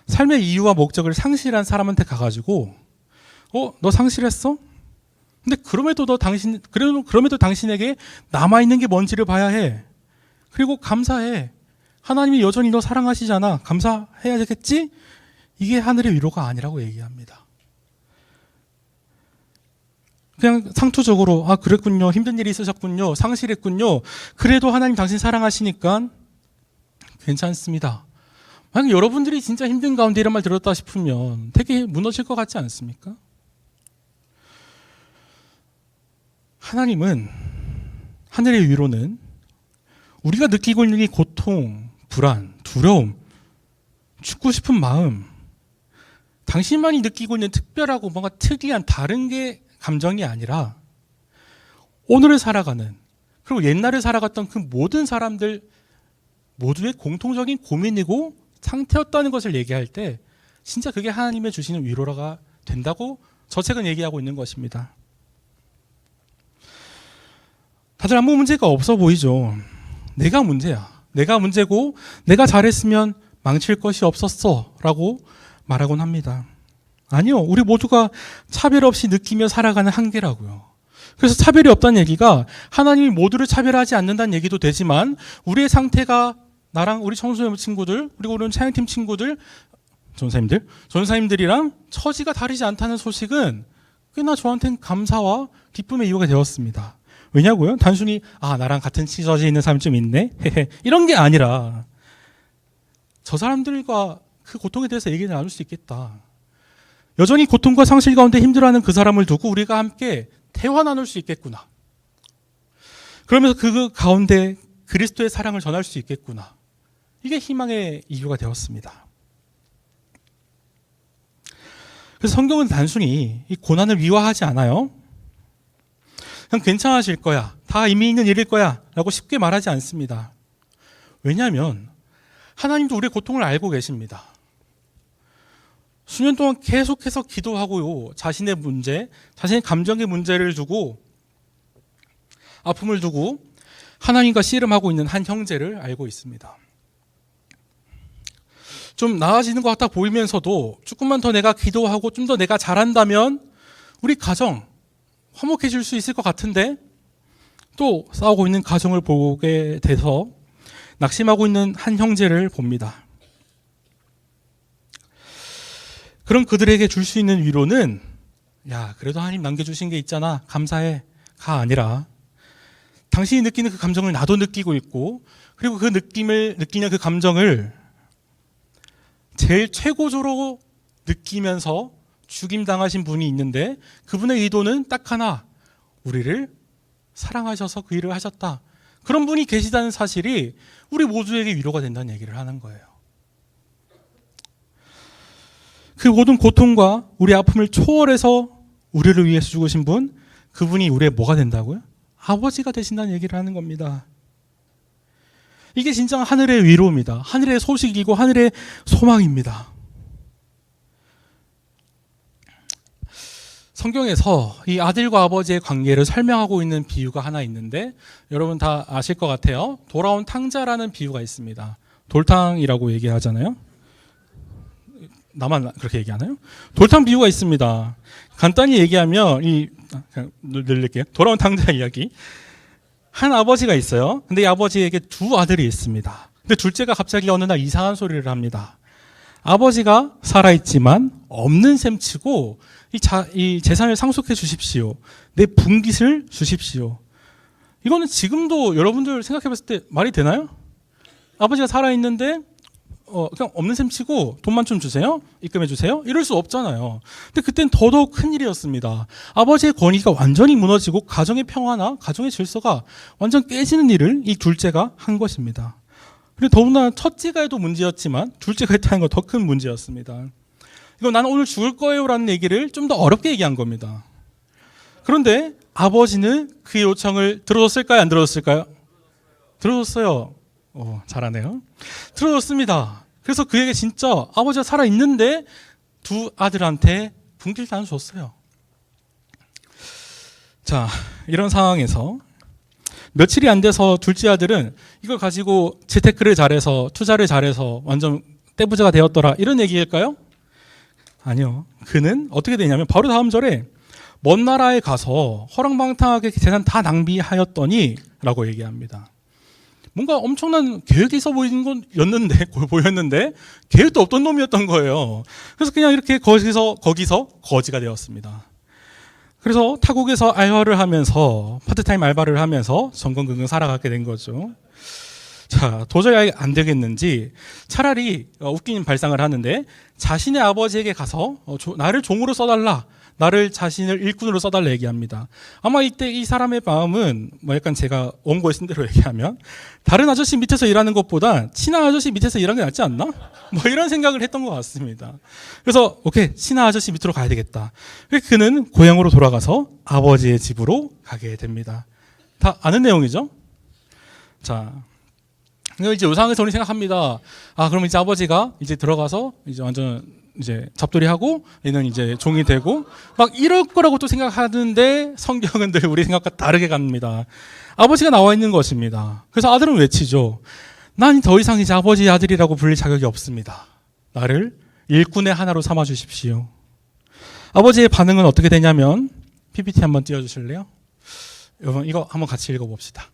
삶의 이유와 목적을 상실한 사람한테 가가지고 너 상실했어? 근데 그럼에도 당신에게 남아있는 게 뭔지를 봐야 해. 그리고 감사해. 하나님이 여전히 너 사랑하시잖아. 감사해야 되겠지? 이게 하늘의 위로가 아니라고 얘기합니다. 그냥 상투적으로 그랬군요. 힘든 일이 있으셨군요. 상실했군요. 그래도 하나님 당신 사랑하시니까 괜찮습니다. 만약 여러분들이 진짜 힘든 가운데 이런 말 들었다 싶으면 되게 무너질 것 같지 않습니까? 하나님은, 하늘의 위로는 우리가 느끼고 있는 이 고통, 불안, 두려움, 죽고 싶은 마음, 당신만이 느끼고 있는 특별하고 뭔가 특이한 다른 게 감정이 아니라 오늘을 살아가는, 그리고 옛날에 살아갔던 그 모든 사람들 모두의 공통적인 고민이고 상태였다는 것을 얘기할 때 진짜 그게 하나님의 주시는 위로가 된다고 저 책은 얘기하고 있는 것입니다. 다들 아무 문제가 없어 보이죠. 내가 문제야. 내가 문제고 내가 잘했으면 망칠 것이 없었어 라고 말하곤 합니다. 아니요. 우리 모두가 차별 없이 느끼며 살아가는 한계라고요. 그래서 차별이 없다는 얘기가 하나님이 모두를 차별하지 않는다는 얘기도 되지만 우리의 상태가 나랑 우리 청소년 친구들 그리고 우리 찬양팀 친구들 전사님들이랑 처지가 다르지 않다는 소식은 꽤나 저한테는 감사와 기쁨의 이유가 되었습니다. 왜냐고요? 단순히 나랑 같은 처지에 있는 사람이 좀 있네? 이런 게 아니라 저 사람들과 그 고통에 대해서 얘기를 나눌 수 있겠다. 여전히 고통과 상실 가운데 힘들어하는 그 사람을 두고 우리가 함께 대화 나눌 수 있겠구나. 그러면서 그 가운데 그리스도의 사랑을 전할 수 있겠구나. 이게 희망의 이유가 되었습니다. 그래서 성경은 단순히 이 고난을 미화하지 않아요. 그냥 괜찮아질 거야. 다 의미 있는 일일 거야. 라고 쉽게 말하지 않습니다. 왜냐하면 하나님도 우리의 고통을 알고 계십니다. 수년 동안 계속해서 기도하고요. 자신의 문제, 자신의 감정의 문제를 두고 아픔을 두고 하나님과 씨름하고 있는 한 형제를 알고 있습니다. 좀 나아지는 것 같아 보이면서도 조금만 더 내가 기도하고 좀 더 내가 잘한다면 우리 가정 화목해질 수 있을 것 같은데 또 싸우고 있는 가정을 보게 돼서 낙심하고 있는 한 형제를 봅니다. 그럼 그들에게 줄 수 있는 위로는 그래도 하나님 남겨주신 게 있잖아. 감사해. 가 아니라 당신이 느끼는 그 감정을 나도 느끼고 있고 그리고 그 느낌을 느끼는 그 감정을 제일 최고조로 느끼면서 죽임당하신 분이 있는데 그분의 의도는 딱 하나. 우리를 사랑하셔서 그 일을 하셨다. 그런 분이 계시다는 사실이 우리 모두에게 위로가 된다는 얘기를 하는 거예요. 그 모든 고통과 우리 아픔을 초월해서 우리를 위해서 죽으신 분, 그분이 우리의 뭐가 된다고요? 아버지가 되신다는 얘기를 하는 겁니다. 이게 진짜 하늘의 위로입니다. 하늘의 소식이고 하늘의 소망입니다. 성경에서 이 아들과 아버지의 관계를 설명하고 있는 비유가 하나 있는데 여러분 다 아실 것 같아요. 돌아온 탕자라는 비유가 있습니다. 돌탕이라고 얘기하잖아요. 나만 그렇게 얘기하나요? 돌탕 비유가 있습니다. 간단히 얘기하면 그냥 늘릴게요. 돌아온 탕자 이야기. 한 아버지가 있어요. 근데 이 아버지에게 두 아들이 있습니다. 근데 둘째가 갑자기 어느 날 이상한 소리를 합니다. 아버지가 살아있지만 없는 셈치고 이 재산을 상속해 주십시오. 내 분깃을 주십시오. 이거는 지금도 여러분들 생각해 봤을 때 말이 되나요? 아버지가 살아있는데 그냥 없는 셈치고 돈만 좀 주세요. 입금해 주세요. 이럴 수 없잖아요. 근데 그땐 더더욱 큰일이었습니다. 아버지의 권위가 완전히 무너지고 가정의 평화나 가정의 질서가 완전 깨지는 일을 이 둘째가 한 것입니다. 그리고 더구나 첫째가 해도 문제였지만 둘째가 했다는 건 더 큰 문제였습니다. 이거 나는 오늘 죽을 거예요 라는 얘기를 좀 더 어렵게 얘기한 겁니다. 그런데 아버지는 그의 요청을 들어줬을까요? 안 들어줬을까요? 들어줬어요. 잘하네요. 들어줬습니다. 그래서 그에게 진짜 아버지가 살아있는데 두 아들한테 분필단을 줬어요. 자, 이런 상황에서 며칠이 안 돼서 둘째 아들은 이걸 가지고 재테크를 잘해서 투자를 잘해서 완전 떼부자가 되었더라 이런 얘기일까요? 아니요. 그는 어떻게 되냐면 바로 다음 절에 먼 나라에 가서 허랑방탕하게 재산 다 낭비하였더니 라고 얘기합니다. 뭔가 엄청난 계획이 있어 보였는데 계획도 없던 놈이었던 거예요. 그래서 그냥 이렇게 거기서 거지가 되었습니다. 그래서 타국에서 알바를 하면서 파트타임 알바를 하면서 정건근근 살아가게 된 거죠. 자, 도저히 안 되겠는지 차라리 웃긴 발상을 하는데 자신의 아버지에게 가서 나를 종으로 써달라, 나를 자신을 일꾼으로 써달라 얘기합니다. 아마 이때 이 사람의 마음은 약간 제가 원고에 쓴 대로 얘기하면 다른 아저씨 밑에서 일하는 것보다 친한 아저씨 밑에서 일하는 게 낫지 않나? 이런 생각을 했던 것 같습니다. 그래서 오케이, 친한 아저씨 밑으로 가야 되겠다. 그는 고향으로 돌아가서 아버지의 집으로 가게 됩니다. 다 아는 내용이죠? 자, 이제 이 상황에서 우리 생각합니다. 그럼 이제 아버지가 이제 들어가서 이제 완전 이제 잡돌이하고 얘는 이제 종이 되고 막 이럴 거라고 또 생각하는데 성경은 늘 우리 생각과 다르게 갑니다. 아버지가 나와 있는 것입니다. 그래서 아들은 외치죠. 난 더 이상 이제 아버지의 아들이라고 불릴 자격이 없습니다. 나를 일꾼의 하나로 삼아 주십시오. 아버지의 반응은 어떻게 되냐면 PPT 한번 띄워주실래요? 여러분 이거 한번 같이 읽어봅시다.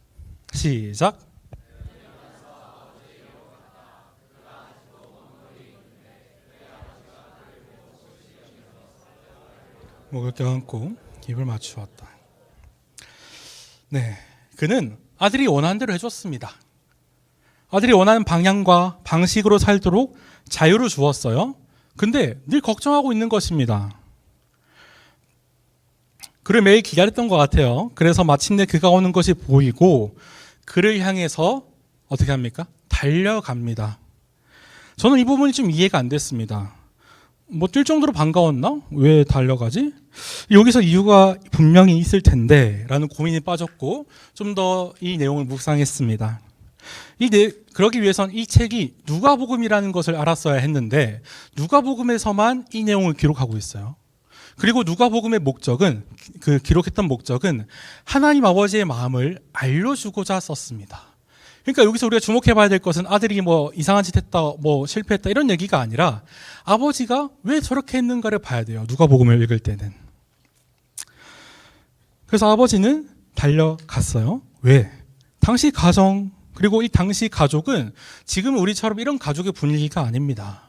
시작. 목을 껴안고 입을 맞추었다. 네, 그는 아들이 원하는 대로 해줬습니다. 아들이 원하는 방향과 방식으로 살도록 자유를 주었어요. 근데 늘 걱정하고 있는 것입니다. 그를 매일 기다렸던 것 같아요. 그래서 마침내 그가 오는 것이 보이고 그를 향해서 어떻게 합니까? 달려갑니다. 저는 이 부분이 좀 이해가 안 됐습니다. 뛸 정도로 반가웠나? 왜 달려가지? 여기서 이유가 분명히 있을 텐데 라는 고민이 빠졌고 좀 더 이 내용을 묵상했습니다. 그러기 위해선 이 책이 누가복음이라는 것을 알았어야 했는데 누가복음에서만 이 내용을 기록하고 있어요. 그리고 누가복음의 목적은, 기록했던 목적은 하나님 아버지의 마음을 알려주고자 썼습니다. 그러니까 여기서 우리가 주목해 봐야 될 것은 아들이 이상한 짓 했다, 실패했다 이런 얘기가 아니라 아버지가 왜 저렇게 했는가를 봐야 돼요. 누가복음을 읽을 때는. 그래서 아버지는 달려갔어요. 왜? 당시 가정, 그리고 이 당시 가족은 지금 우리처럼 이런 가족의 분위기가 아닙니다.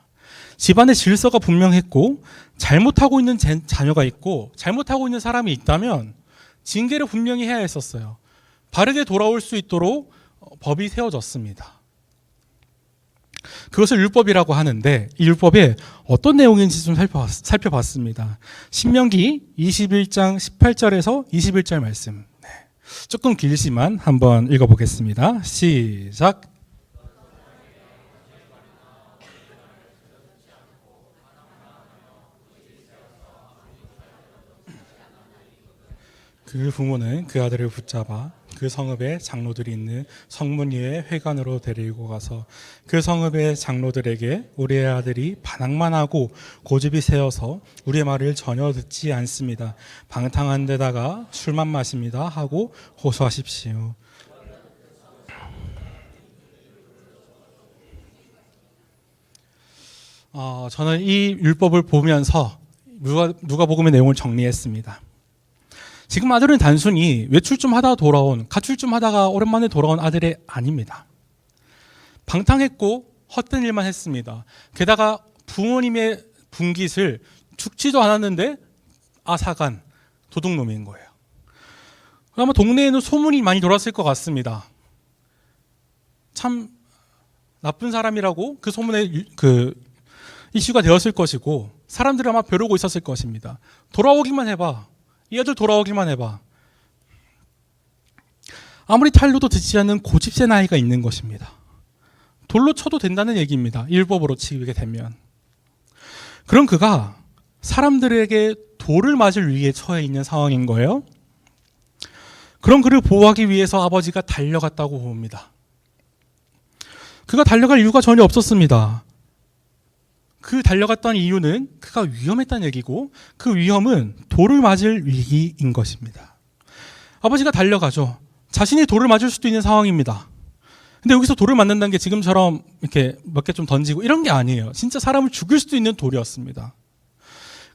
집안의 질서가 분명했고 잘못하고 있는 자녀가 있고 잘못하고 있는 사람이 있다면 징계를 분명히 해야 했었어요. 바르게 돌아올 수 있도록 법이 세워졌습니다. 그것을 율법이라고 하는데 이 율법에 어떤 내용인지 좀 살펴봤습니다. 신명기 21장 18절에서 21절 말씀. 조금 길지만 한번 읽어보겠습니다. 시작. 그 부모는 그 아들을 붙잡아 그 성읍에 장로들이 있는 성문 위에 회관으로 데리고 가서 그 성읍의 장로들에게 우리의 아들이 반항만 하고 고집이 세어서 우리의 말을 전혀 듣지 않습니다. 방탕한 데다가 술만 마십니다 하고 호소하십시오. 저는 이 율법을 보면서 누가복음의 내용을 정리했습니다. 지금 아들은 단순히 외출 좀 하다가 돌아온, 가출 좀 하다가 오랜만에 돌아온 아들이 아닙니다. 방탕했고 헛된 일만 했습니다. 게다가 부모님의 분깃을 죽지도 않았는데 아사간 도둑놈인 거예요. 아마 동네에는 소문이 많이 돌았을 것 같습니다. 참 나쁜 사람이라고 그 소문에 이슈가 되었을 것이고 사람들이 아마 벼르고 있었을 것입니다. 돌아오기만 해봐. 이 아들 돌아오기만 해봐. 아무리 탈로도 듣지 않는 고집센 아이가 있는 것입니다. 돌로 쳐도 된다는 얘기입니다. 율법으로 치게 되면. 그럼 그가 사람들에게 돌을 맞을 위기에 처해 있는 상황인 거예요. 그럼 그를 보호하기 위해서 아버지가 달려갔다고 봅니다. 그가 달려갈 이유가 전혀 없었습니다. 그 달려갔던 이유는 그가 위험했다는 얘기고 그 위험은 돌을 맞을 위기인 것입니다. 아버지가 달려가죠. 자신이 돌을 맞을 수도 있는 상황입니다. 근데 여기서 돌을 맞는다는 게 지금처럼 이렇게 몇 개 좀 던지고 이런 게 아니에요. 진짜 사람을 죽일 수도 있는 돌이었습니다.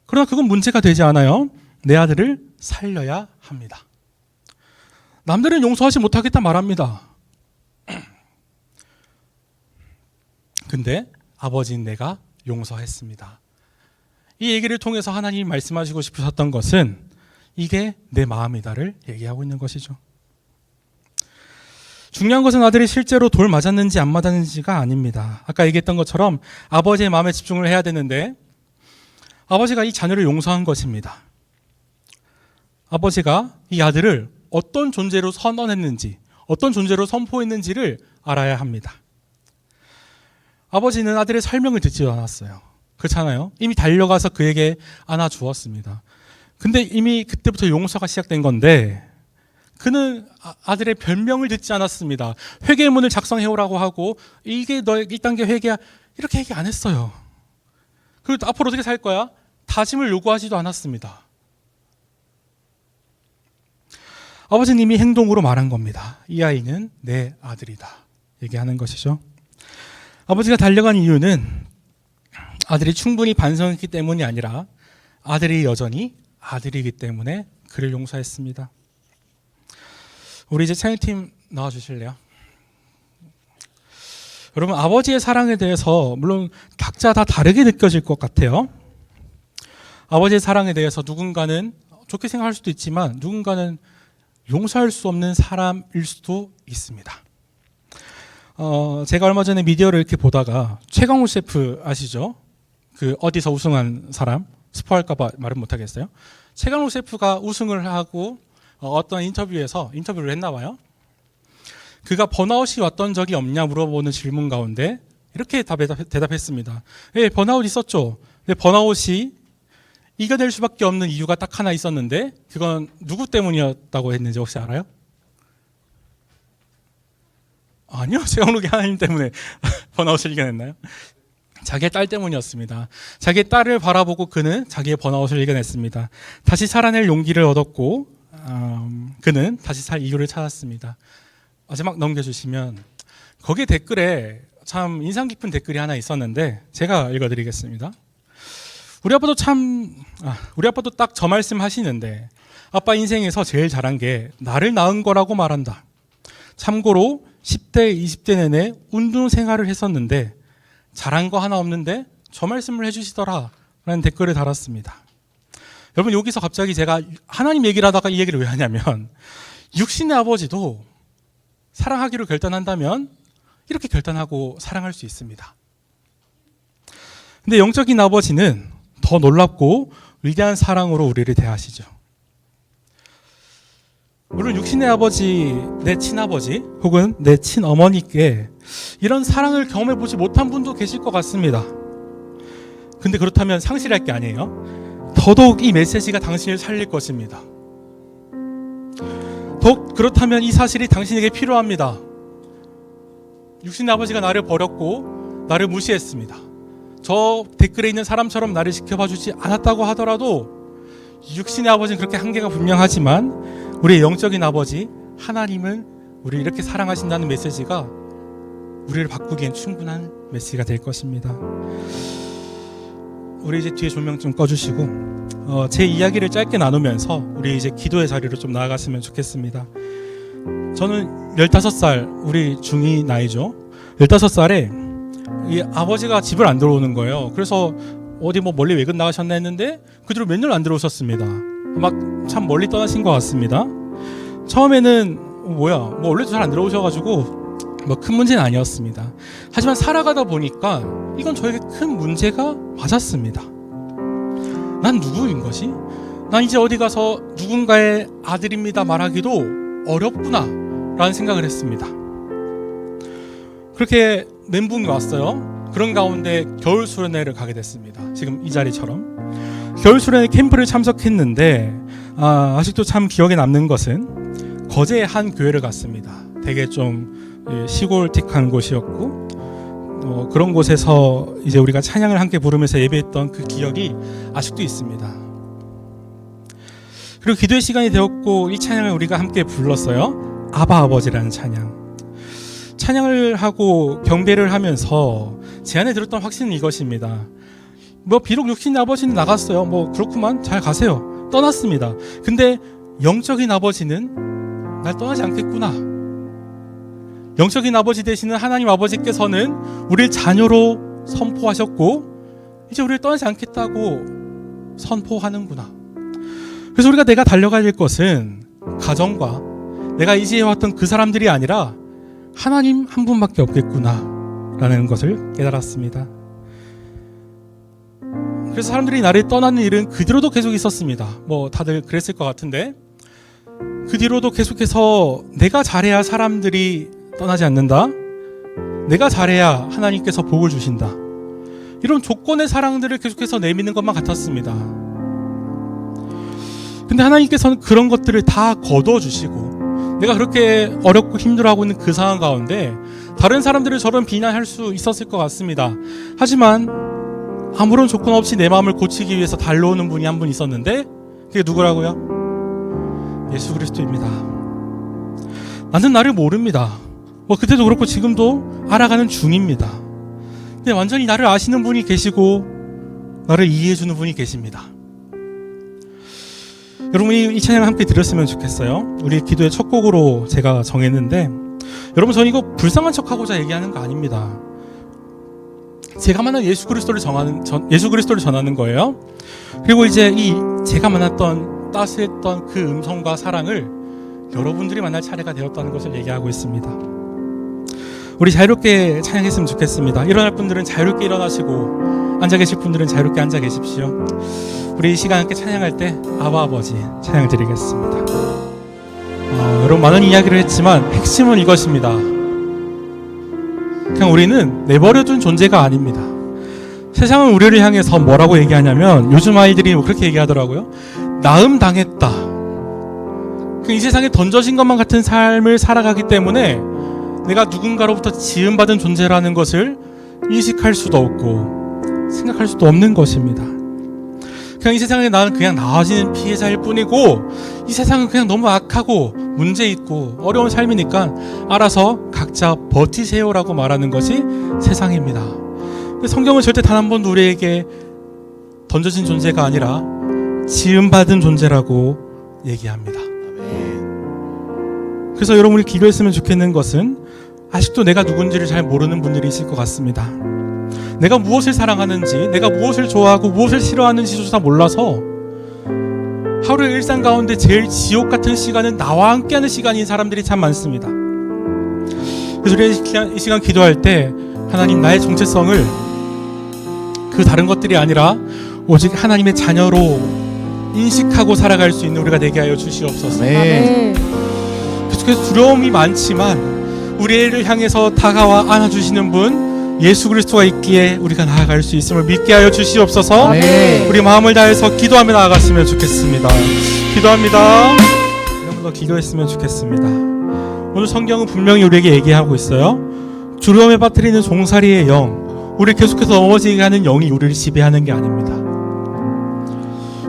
그러나 그건 문제가 되지 않아요. 내 아들을 살려야 합니다. 남들은 용서하지 못하겠다 말합니다. 근데 아버지인 내가 용서했습니다. 이 얘기를 통해서 하나님이 말씀하시고 싶으셨던 것은 이게 내 마음이다를 얘기하고 있는 것이죠. 중요한 것은 아들이 실제로 돌 맞았는지 안 맞았는지가 아닙니다. 아까 얘기했던 것처럼 아버지의 마음에 집중을 해야 되는데 아버지가 이 자녀를 용서한 것입니다. 아버지가 이 아들을 어떤 존재로 선언했는지, 어떤 존재로 선포했는지를 알아야 합니다. 아버지는 아들의 설명을 듣지 않았어요. 그렇잖아요. 이미 달려가서 그에게 안아주었습니다. 근데 이미 그때부터 용서가 시작된 건데 그는 아들의 변명을 듣지 않았습니다. 회개문을 작성해오라고 하고 이게 너 1단계 회개야 이렇게 얘기 안 했어요. 그리고 앞으로 어떻게 살 거야? 다짐을 요구하지도 않았습니다. 아버지는 이미 행동으로 말한 겁니다. 이 아이는 내 아들이다 얘기하는 것이죠. 아버지가 달려간 이유는 아들이 충분히 반성했기 때문이 아니라 아들이 여전히 아들이기 때문에 그를 용서했습니다. 우리 이제 찬양팀 나와주실래요? 여러분, 아버지의 사랑에 대해서 물론 각자 다 다르게 느껴질 것 같아요. 아버지의 사랑에 대해서 누군가는 좋게 생각할 수도 있지만 누군가는 용서할 수 없는 사람일 수도 있습니다. 제가 얼마 전에 미디어를 이렇게 보다가 최강욱 셰프 아시죠? 그 어디서 우승한 사람? 스포할까봐 말은 못하겠어요. 최강욱 셰프가 우승을 하고 어떤 인터뷰를 했나 봐요. 그가 번아웃이 왔던 적이 없냐 물어보는 질문 가운데 이렇게 대답했습니다. 예, 번아웃 있었죠. 근데 번아웃이 이겨낼 수밖에 없는 이유가 딱 하나 있었는데 그건 누구 때문이었다고 했는지 혹시 알아요? 아니요. 최강욱이 하나님 때문에 번아웃을 이겨냈나요? 자기의 딸 때문이었습니다. 자기의 딸을 바라보고 그는 자기의 번아웃을 이겨냈습니다. 다시 살아낼 용기를 얻었고 그는 다시 살 이유를 찾았습니다. 마지막 넘겨주시면 거기 댓글에 참 인상 깊은 댓글이 하나 있었는데 제가 읽어드리겠습니다. 우리 아빠도 딱 저 말씀 하시는데 아빠 인생에서 제일 잘한 게 나를 낳은 거라고 말한다. 참고로 10대, 20대 내내 운동 생활을 했었는데 잘한 거 하나 없는데 저 말씀을 해주시더라 라는 댓글을 달았습니다. 여러분, 여기서 갑자기 제가 하나님 얘기를 하다가 이 얘기를 왜 하냐면 육신의 아버지도 사랑하기로 결단한다면 이렇게 결단하고 사랑할 수 있습니다. 근데 영적인 아버지는 더 놀랍고 위대한 사랑으로 우리를 대하시죠. 물론 육신의 아버지, 내 친아버지 혹은 내 친어머니께 이런 사랑을 경험해보지 못한 분도 계실 것 같습니다. 근데 그렇다면 상실할 게 아니에요. 더더욱 이 메시지가 당신을 살릴 것입니다. 더욱 그렇다면 이 사실이 당신에게 필요합니다. 육신의 아버지가 나를 버렸고 나를 무시했습니다. 저 댓글에 있는 사람처럼 나를 지켜봐 주지 않았다고 하더라도 육신의 아버지는 그렇게 한계가 분명하지만 우리의 영적인 아버지 하나님은 우리를 이렇게 사랑하신다는 메시지가 우리를 바꾸기엔 충분한 메시지가 될 것입니다. 우리 이제 뒤에 조명 좀 꺼주시고 제 이야기를 짧게 나누면서 우리 이제 기도의 자리로 좀 나아갔으면 좋겠습니다. 저는 15살, 우리 중2 나이죠. 15살에 이 아버지가 집을 안 들어오는 거예요. 그래서 어디 뭐 멀리 외근 나가셨나 했는데 그 뒤로 몇 년 안 들어오셨습니다. 막 참 멀리 떠나신 것 같습니다. 처음에는 뭐 원래도 잘 안 들어오셔가지고 뭐 큰 문제는 아니었습니다. 하지만 살아가다 보니까 이건 저에게 큰 문제가 맞았습니다. 난 누구인 것이? 난 이제 어디 가서 누군가의 아들입니다 말하기도 어렵구나 라는 생각을 했습니다. 그렇게 멘붕이 왔어요. 그런 가운데 겨울 수련회를 가게 됐습니다. 지금 이 자리처럼 겨울 수련회 캠프를 참석했는데 아직도 참 기억에 남는 것은 거제의 한 교회를 갔습니다. 되게 좀 시골틱한 곳이었고 그런 곳에서 이제 우리가 찬양을 함께 부르면서 예배했던 그 기억이 아직도 있습니다. 그리고 기도의 시간이 되었고 이 찬양을 우리가 함께 불렀어요. 아바 아버지라는 찬양을 하고 경배를 하면서 제 안에 들었던 확신은 이것입니다. 비록 육신의 아버지는 나갔어요. 그렇구만, 잘 가세요. 떠났습니다. 근데 영적인 아버지는 날 떠나지 않겠구나. 영적인 아버지 되시는 하나님 아버지께서는 우리를 자녀로 선포하셨고 이제 우리를 떠나지 않겠다고 선포하는구나. 그래서 내가 달려가야 될 것은 가정과 내가 이제해왔던 그 사람들이 아니라 하나님 한 분밖에 없겠구나 라는 것을 깨달았습니다. 그래서 사람들이 나를 떠나는 일은 그 뒤로도 계속 있었습니다. 다들 그랬을 것 같은데 그 뒤로도 계속해서 내가 잘해야 사람들이 떠나지 않는다, 내가 잘해야 하나님께서 복을 주신다, 이런 조건의 사랑들을 계속해서 내미는 것만 같았습니다. 근데 하나님께서는 그런 것들을 다 거둬주시고 내가 그렇게 어렵고 힘들어하고 있는 그 상황 가운데 다른 사람들을 저런 비난할 수 있었을 것 같습니다. 하지만 아무런 조건 없이 내 마음을 고치기 위해서 달려오는 분이 한 분 있었는데 그게 누구라고요? 예수 그리스도입니다. 나는 나를 모릅니다. 그때도 그렇고 지금도 알아가는 중입니다. 근데 완전히 나를 아시는 분이 계시고 나를 이해해주는 분이 계십니다. 여러분이 이 찬양을 함께 들었으면 좋겠어요. 우리 기도의 첫 곡으로 제가 정했는데 여러분, 저는 이거 불쌍한 척하고자 얘기하는 거 아닙니다. 제가 만난 예수 그리스도를 전하는 거예요. 그리고 이제 제가 만났던 따스했던 그 음성과 사랑을 여러분들이 만날 차례가 되었다는 것을 얘기하고 있습니다. 우리 자유롭게 찬양했으면 좋겠습니다. 일어날 분들은 자유롭게 일어나시고 앉아 계실 분들은 자유롭게 앉아 계십시오. 우리 이 시간 함께 찬양할 때 아바 아버지 찬양 드리겠습니다. 여러분, 많은 이야기를 했지만 핵심은 이것입니다. 그냥 우리는 내버려둔 존재가 아닙니다. 세상은 우리를 향해서 뭐라고 얘기하냐면 요즘 아이들이 그렇게 얘기하더라고요. 나음 당했다. 이 세상에 던져진 것만 같은 삶을 살아가기 때문에 내가 누군가로부터 지음받은 존재라는 것을 인식할 수도 없고 생각할 수도 없는 것입니다. 그냥 이 세상에 나는 그냥 나아지는 피해자일 뿐이고 이 세상은 그냥 너무 악하고 문제 있고 어려운 삶이니까 알아서 각자 버티세요라고 말하는 것이 세상입니다. 근데 성경은 절대 단 한 번도 우리에게 던져진 존재가 아니라 지음받은 존재라고 얘기합니다. 그래서 여러분이 기도했으면 좋겠는 것은 아직도 내가 누군지를 잘 모르는 분들이 있을 것 같습니다. 내가 무엇을 사랑하는지, 내가 무엇을 좋아하고 무엇을 싫어하는지조차 몰라서 하루의 일상 가운데 제일 지옥 같은 시간은 나와 함께하는 시간인 사람들이 참 많습니다. 그래서 우리 이 시간 기도할 때 하나님, 나의 정체성을 그 다른 것들이 아니라 오직 하나님의 자녀로 인식하고 살아갈 수 있는 우리가 되게 하여 주시옵소서. 계속해서 두려움이 많지만 우리를 향해서 다가와 안아주시는 분 예수 그리스도가 있기에 우리가 나아갈 수 있음을 믿게 하여 주시옵소서. 우리 마음을 다해서 기도하며 나아갔으면 좋겠습니다. 기도합니다. 한 번 더 기도했으면 좋겠습니다. 오늘 성경은 분명히 우리에게 얘기하고 있어요. 두려움에 빠뜨리는 종살이의 영, 우리를 계속해서 넘어지게 하는 영이 우리를 지배하는 게 아닙니다.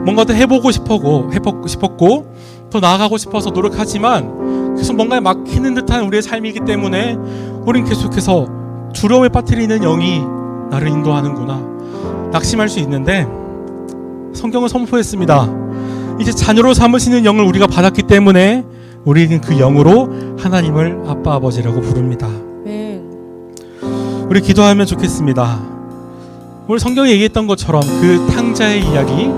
뭔가 더 해보고 싶었고 더 나아가고 싶어서 노력하지만 계속 뭔가에 막히는 듯한 우리의 삶이기 때문에 우린 계속해서 두려움에 빠뜨리는 영이 나를 인도하는구나 낙심할 수 있는데, 성경은 선포했습니다. 이제 자녀로 삼으시는 영을 우리가 받았기 때문에 우리는 그 영으로 하나님을 아빠 아버지라고 부릅니다. 우리 기도하면 좋겠습니다. 오늘 성경에 얘기했던 것처럼 그 탕자의 이야기,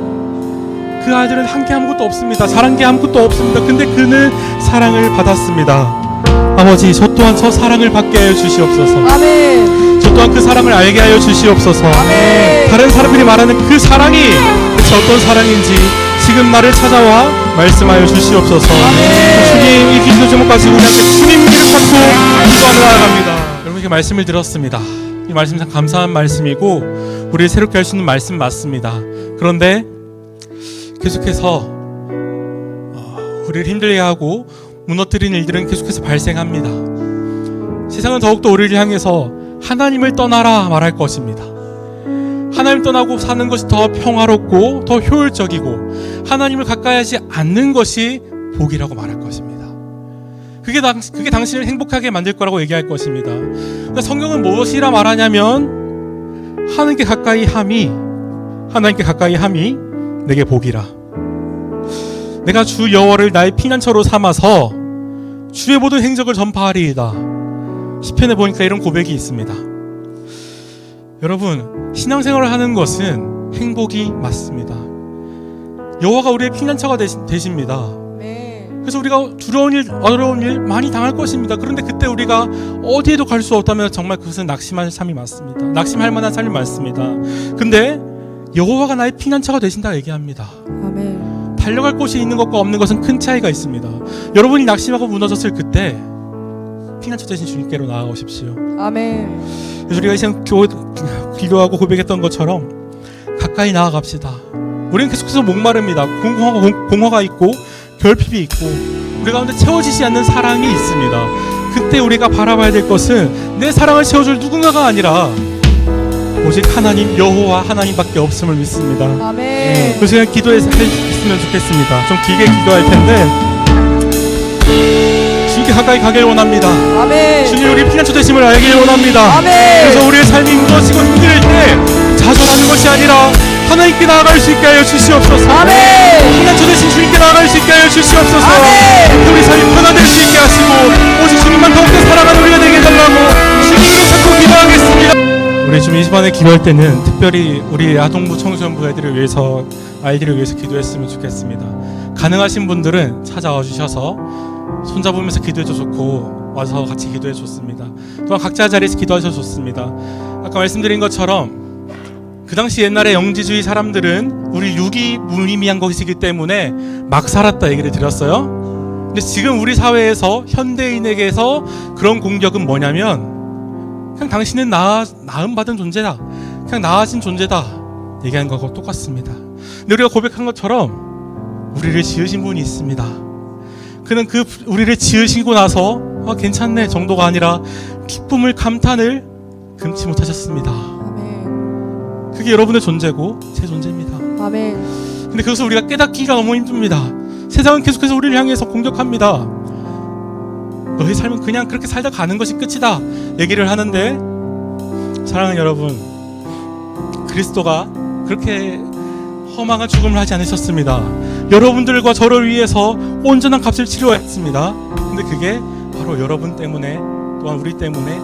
그 아들은 한 게 아무것도 없습니다. 잘한 게 아무것도 없습니다. 근데 그는 사랑을 받았습니다. 아버지, 저 또한 저 사랑을 받게 하여 주시옵소서. 아멘. 저 또한 그 사랑을 알게 하여 주시옵소서. 아멘. 다른 사람들이 말하는 그 사랑이 대체 어떤 사랑인지 지금 나를 찾아와 말씀하여 주시옵소서. 주님, 이 기도 제목까지 우리 함께 주님 이름 받고 기도하며 나아갑니다. 여러분에게 말씀을 들었습니다. 이 말씀 참 감사한 말씀이고 우리를 새롭게 할 수 있는 말씀 맞습니다. 그런데 계속해서 우리를 힘들게 하고 무너뜨리는 일들은 계속해서 발생합니다. 세상은 더욱더 우리를 향해서 하나님을 떠나라 말할 것입니다. 하나님 떠나고 사는 것이 더 평화롭고 더 효율적이고 하나님을 가까이 하지 않는 것이 복이라고 말할 것입니다. 그게 당신을 행복하게 만들 거라고 얘기할 것입니다. 그러니까 성경은 무엇이라 말하냐면 하나님께 가까이 함이 내게 복이라. 내가 주 여호와를 나의 피난처로 삼아서 주의 모든 행적을 전파하리이다. 시편에 보니까 이런 고백이 있습니다. 여러분, 신앙생활을 하는 것은 행복이 맞습니다. 여호와가 우리의 피난처가 되십니다. 그래서 우리가 두려운 일, 어려운 일 많이 당할 것입니다. 그런데 그때 우리가 어디에도 갈 수 없다면 정말 그것은 낙심할 삶이 맞습니다. 낙심할 만한 삶이 맞습니다. 근데 여호와가 나의 피난처가 되신다 얘기합니다. 아멘. 달려갈 곳이 있는 것과 없는 것은 큰 차이가 있습니다. 여러분이 낙심하고 무너졌을 그때 피난처 되신 주님께로 나아오십시오. 아멘. 그래서 우리가 이 시간 기도하고 고백했던 것처럼 가까이 나아갑시다. 우리는 계속해서 목마릅니다. 공허가 있고 결핍이 있고 우리 가운데 채워지지 않는 사랑이 있습니다. 그때 우리가 바라봐야 될 것은 내 사랑을 채워줄 누군가가 아니라 오직 하나님, 여호와 하나님밖에 없음을 믿습니다. 아멘. 그래서 그냥 기도했으면 좋겠습니다. 좀 길게 기도할 텐데 주님께 가까이 가길 원합니다. 아멘. 주님 우리 피난처 되심을 알길 원합니다. 아멘. 그래서 우리의 삶이 무너지고 힘들 때 자존하는 것이 아니라 하나님께 나아갈 수 있게 하여 주시옵소서. 아멘. 피난처 되신 주님께 나아갈 수 있게 하여 주시옵소서. 아멘. 우리 삶이 변화될 수 있게 하시고 오직 주님만 더욱더 사랑하는 우리가 되게 해달라고 주님으로 자꾸 기도하겠습니다. 우리 좀 이 시간에 기도할 때는 특별히 우리 아동부 청소년부 아이들을 위해서 기도했으면 좋겠습니다. 가능하신 분들은 찾아와 주셔서 손잡으면서 기도해도 좋고 와서 같이 기도해 줬습니다. 또한 각자 자리에서 기도하셔도 좋습니다. 아까 말씀드린 것처럼 그 당시 옛날에 영지주의 사람들은 우리 유기무의미한 것이기 때문에 막 살았다 얘기를 드렸어요. 근데 지금 우리 사회에서 현대인에게서 그런 공격은 뭐냐면 그냥 당신은 나음받은 존재다, 그냥 나아진 존재다 얘기하는 거하고 똑같습니다. 근데 우리가 고백한 것처럼 우리를 지으신 분이 있습니다. 그는 우리를 지으시고 나서 괜찮네 정도가 아니라 기쁨을 감탄을 금치 못하셨습니다. 아멘. 그게 여러분의 존재고 제 존재입니다. 아멘. 근데 그것을 우리가 깨닫기가 너무 힘듭니다. 세상은 계속해서 우리를 향해서 공격합니다. 너의 삶은 그냥 그렇게 살다 가는 것이 끝이다 얘기를 하는데, 사랑하는 여러분, 그리스도가 그렇게 허망한 죽음을 하지 않으셨습니다. 여러분들과 저를 위해서 온전한 값을 치료했습니다. 근데 그게 바로 여러분 때문에, 또한 우리 때문에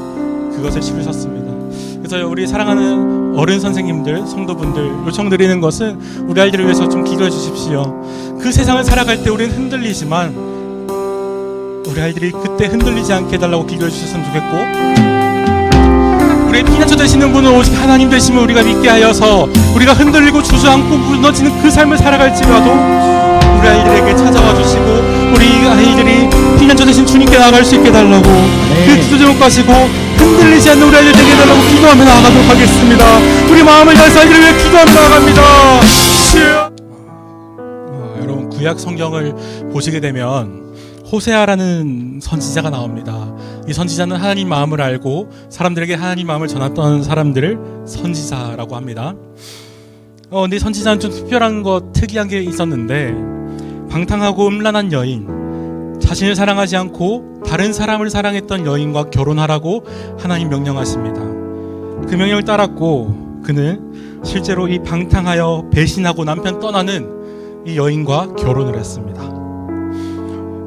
그것을 치르셨습니다. 그래서 우리 사랑하는 어른 선생님들, 성도분들 요청드리는 것은 우리 아이들을 위해서 좀 기도해 주십시오. 그 세상을 살아갈 때 우리는 흔들리지만 우리 아이들이 그때 흔들리지 않게 해달라고 기도해 주셨으면 좋겠고, 우리의 피난처 되시는 분은 오직 하나님 되심을 우리가 믿게 하여서 우리가 흔들리고 주저앉고 무너지는 그 삶을 살아갈지라도 우리 아이들에게 찾아와 주시고 우리 아이들이 피난처 되신 주님께 나아갈 수 있게 해달라고 그 기도 제목 가지고 흔들리지 않는 우리 아이들 되게 해달라고 기도하며 나아가도록 하겠습니다. 우리 마음을 다해서 아이들을 위해 기도하며 나아갑니다. 여러분, 구약 성경을 보시게 되면 호세아라는 선지자가 나옵니다. 이 선지자는 하나님 마음을 알고 사람들에게 하나님 마음을 전했던 사람들을 선지자라고 합니다. 근데 선지자는 좀 특이한 게 있었는데, 방탕하고 음란한 여인, 자신을 사랑하지 않고 다른 사람을 사랑했던 여인과 결혼하라고 하나님 명령하십니다. 그 명령을 따랐고 그는 실제로 이 방탕하여 배신하고 남편 떠나는 이 여인과 결혼을 했습니다.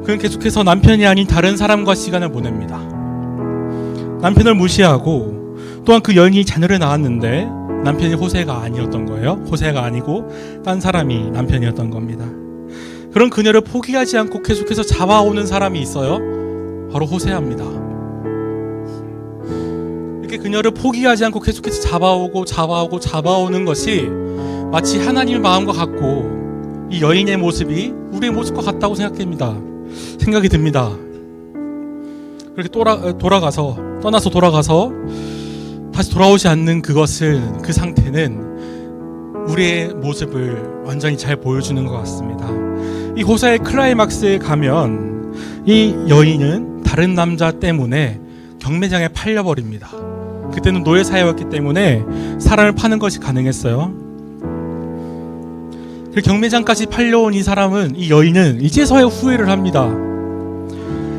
그는 계속해서 남편이 아닌 다른 사람과 시간을 보냅니다. 남편을 무시하고, 또한 그 여인이 자녀를 낳았는데 남편이 호세가 아니었던 거예요. 호세가 아니고 딴 사람이 남편이었던 겁니다. 그런 그녀를 포기하지 않고 계속해서 잡아오는 사람이 있어요. 바로 호세아입니다. 이렇게 그녀를 포기하지 않고 계속해서 잡아오는 것이 마치 하나님의 마음과 같고 이 여인의 모습이 우리의 모습과 같다고 생각이 듭니다. 그렇게 떠나서 돌아가서 다시 돌아오지 않는 그 상태는 우리의 모습을 완전히 잘 보여주는 것 같습니다. 이 호세아의 클라이막스에 가면 이 여인은 다른 남자 때문에 경매장에 팔려버립니다. 그때는 노예 사회였기 때문에 사람을 파는 것이 가능했어요. 그 경매장까지 팔려온 이 사람은, 이 여인은 이제서야 후회를 합니다.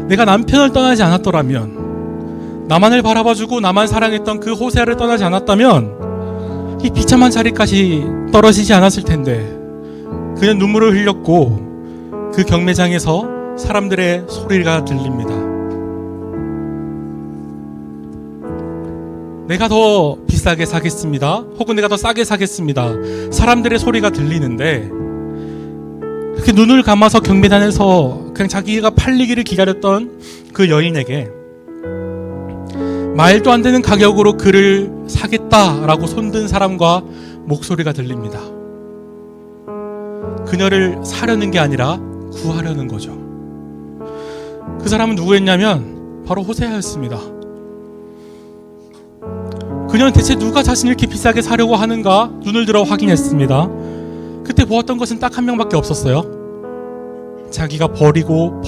내가 남편을 떠나지 않았더라면, 나만을 바라봐주고 나만 사랑했던 그 호세아를 떠나지 않았다면 이 비참한 자리까지 떨어지지 않았을 텐데, 그는 눈물을 흘렸고 그 경매장에서 사람들의 소리가 들립니다. 내가 더 비싸게 사겠습니다. 혹은 내가 더 싸게 사겠습니다. 사람들의 소리가 들리는데, 그렇게 눈을 감아서 경매단에서 그냥 자기가 팔리기를 기다렸던 그 여인에게 말도 안 되는 가격으로 그를 사겠다라고 손든 사람과 목소리가 들립니다. 그녀를 사려는 게 아니라 구하려는 거죠. 그 사람은 누구였냐면 바로 호세아였습니다. 그녀는 대체 누가 자신을 이렇게 비싸게 사려고 하는가 눈을 들어 확인했습니다. 그때 보았던 것은 딱 한 명밖에 없었어요. 자기가 버리고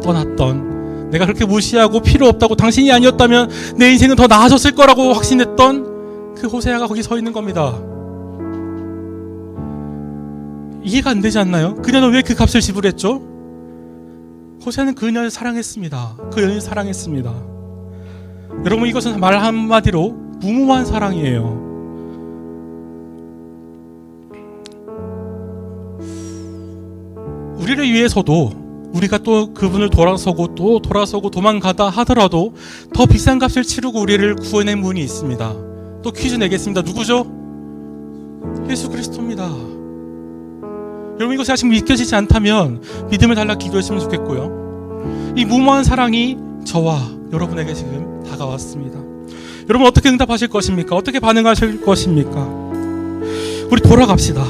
떠났던, 내가 그렇게 무시하고 필요 없다고, 당신이 아니었다면 내 인생은 더 나아졌을 거라고 확신했던 그 호세아가 거기 서 있는 겁니다. 이해가 안 되지 않나요? 그녀는 왜 그 값을 지불했죠? 호세아는 그녀를 사랑했습니다. 그 여인을 사랑했습니다. 여러분, 이것은 말 한마디로 무모한 사랑이에요. 우리를 위해서도, 우리가 또 그분을 돌아서고 또 돌아서고 도망가다 하더라도 더 비싼 값을 치르고 우리를 구원의 분이 있습니다. 또 퀴즈 내겠습니다. 누구죠? 예수 그리스도입니다. 여러분, 이것이 아직 믿겨지지 않다면 믿음을 달라 기도했으면 좋겠고요. 이 무모한 사랑이 저와 여러분에게 지금 다가왔습니다. 여러분, 어떻게 응답하실 것입니까? 어떻게 반응하실 것입니까? 우리 돌아갑시다.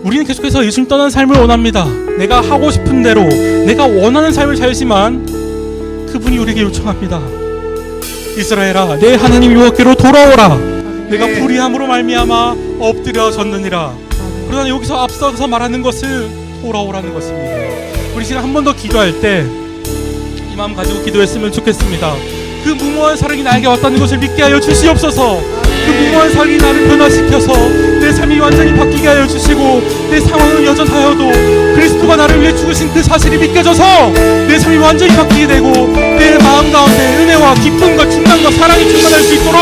우리는 계속해서 예수님 떠난 삶을 원합니다. 내가 하고 싶은 대로, 내가 원하는 삶을 살지만 그분이 우리에게 요청합니다. 이스라엘아, 내 하나님 여호와께로 돌아오라. 내가 불의함으로 말미암아 엎드려졌느니라. 그러나 여기서 앞서서 말하는 것은 돌아오라는 것입니다. 우리 지금 한 번 더 기도할 때 이 마음 가지고 기도했으면 좋겠습니다. 그 무모한 사랑이 나에게 왔다는 것을 믿게 하여 주시옵소서. 그 무모한 사랑이 나를 변화시켜서 내 삶이 완전히 바뀌게 하여 주시고, 내 상황은 여전하여도 그리스도가 나를 위해 죽으신 그 사실이 믿겨져서 내 삶이 완전히 바뀌게 되고, 내 마음 가운데 은혜와 기쁨과 충만과 사랑이 충만할 수 있도록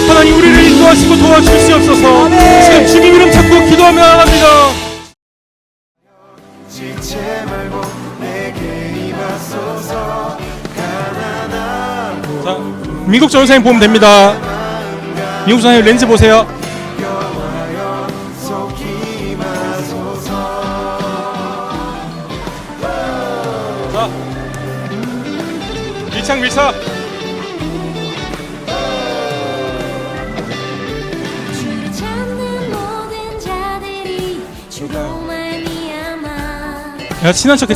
하나님 우리를 인도하시고 도와주시옵소서. 지금 주님 이름 찾고 기도하며 나갑니다. 지체 말고 내게 임하소서. 가난하고 자, 미국 전사님 보면 됩니다. 미국 전사님 렌즈 보세요. 여호와여 속히 임하소서. 자, 밀착. 주를 찾는 모든 자들이 주로 말미암아 야, 친한 척해.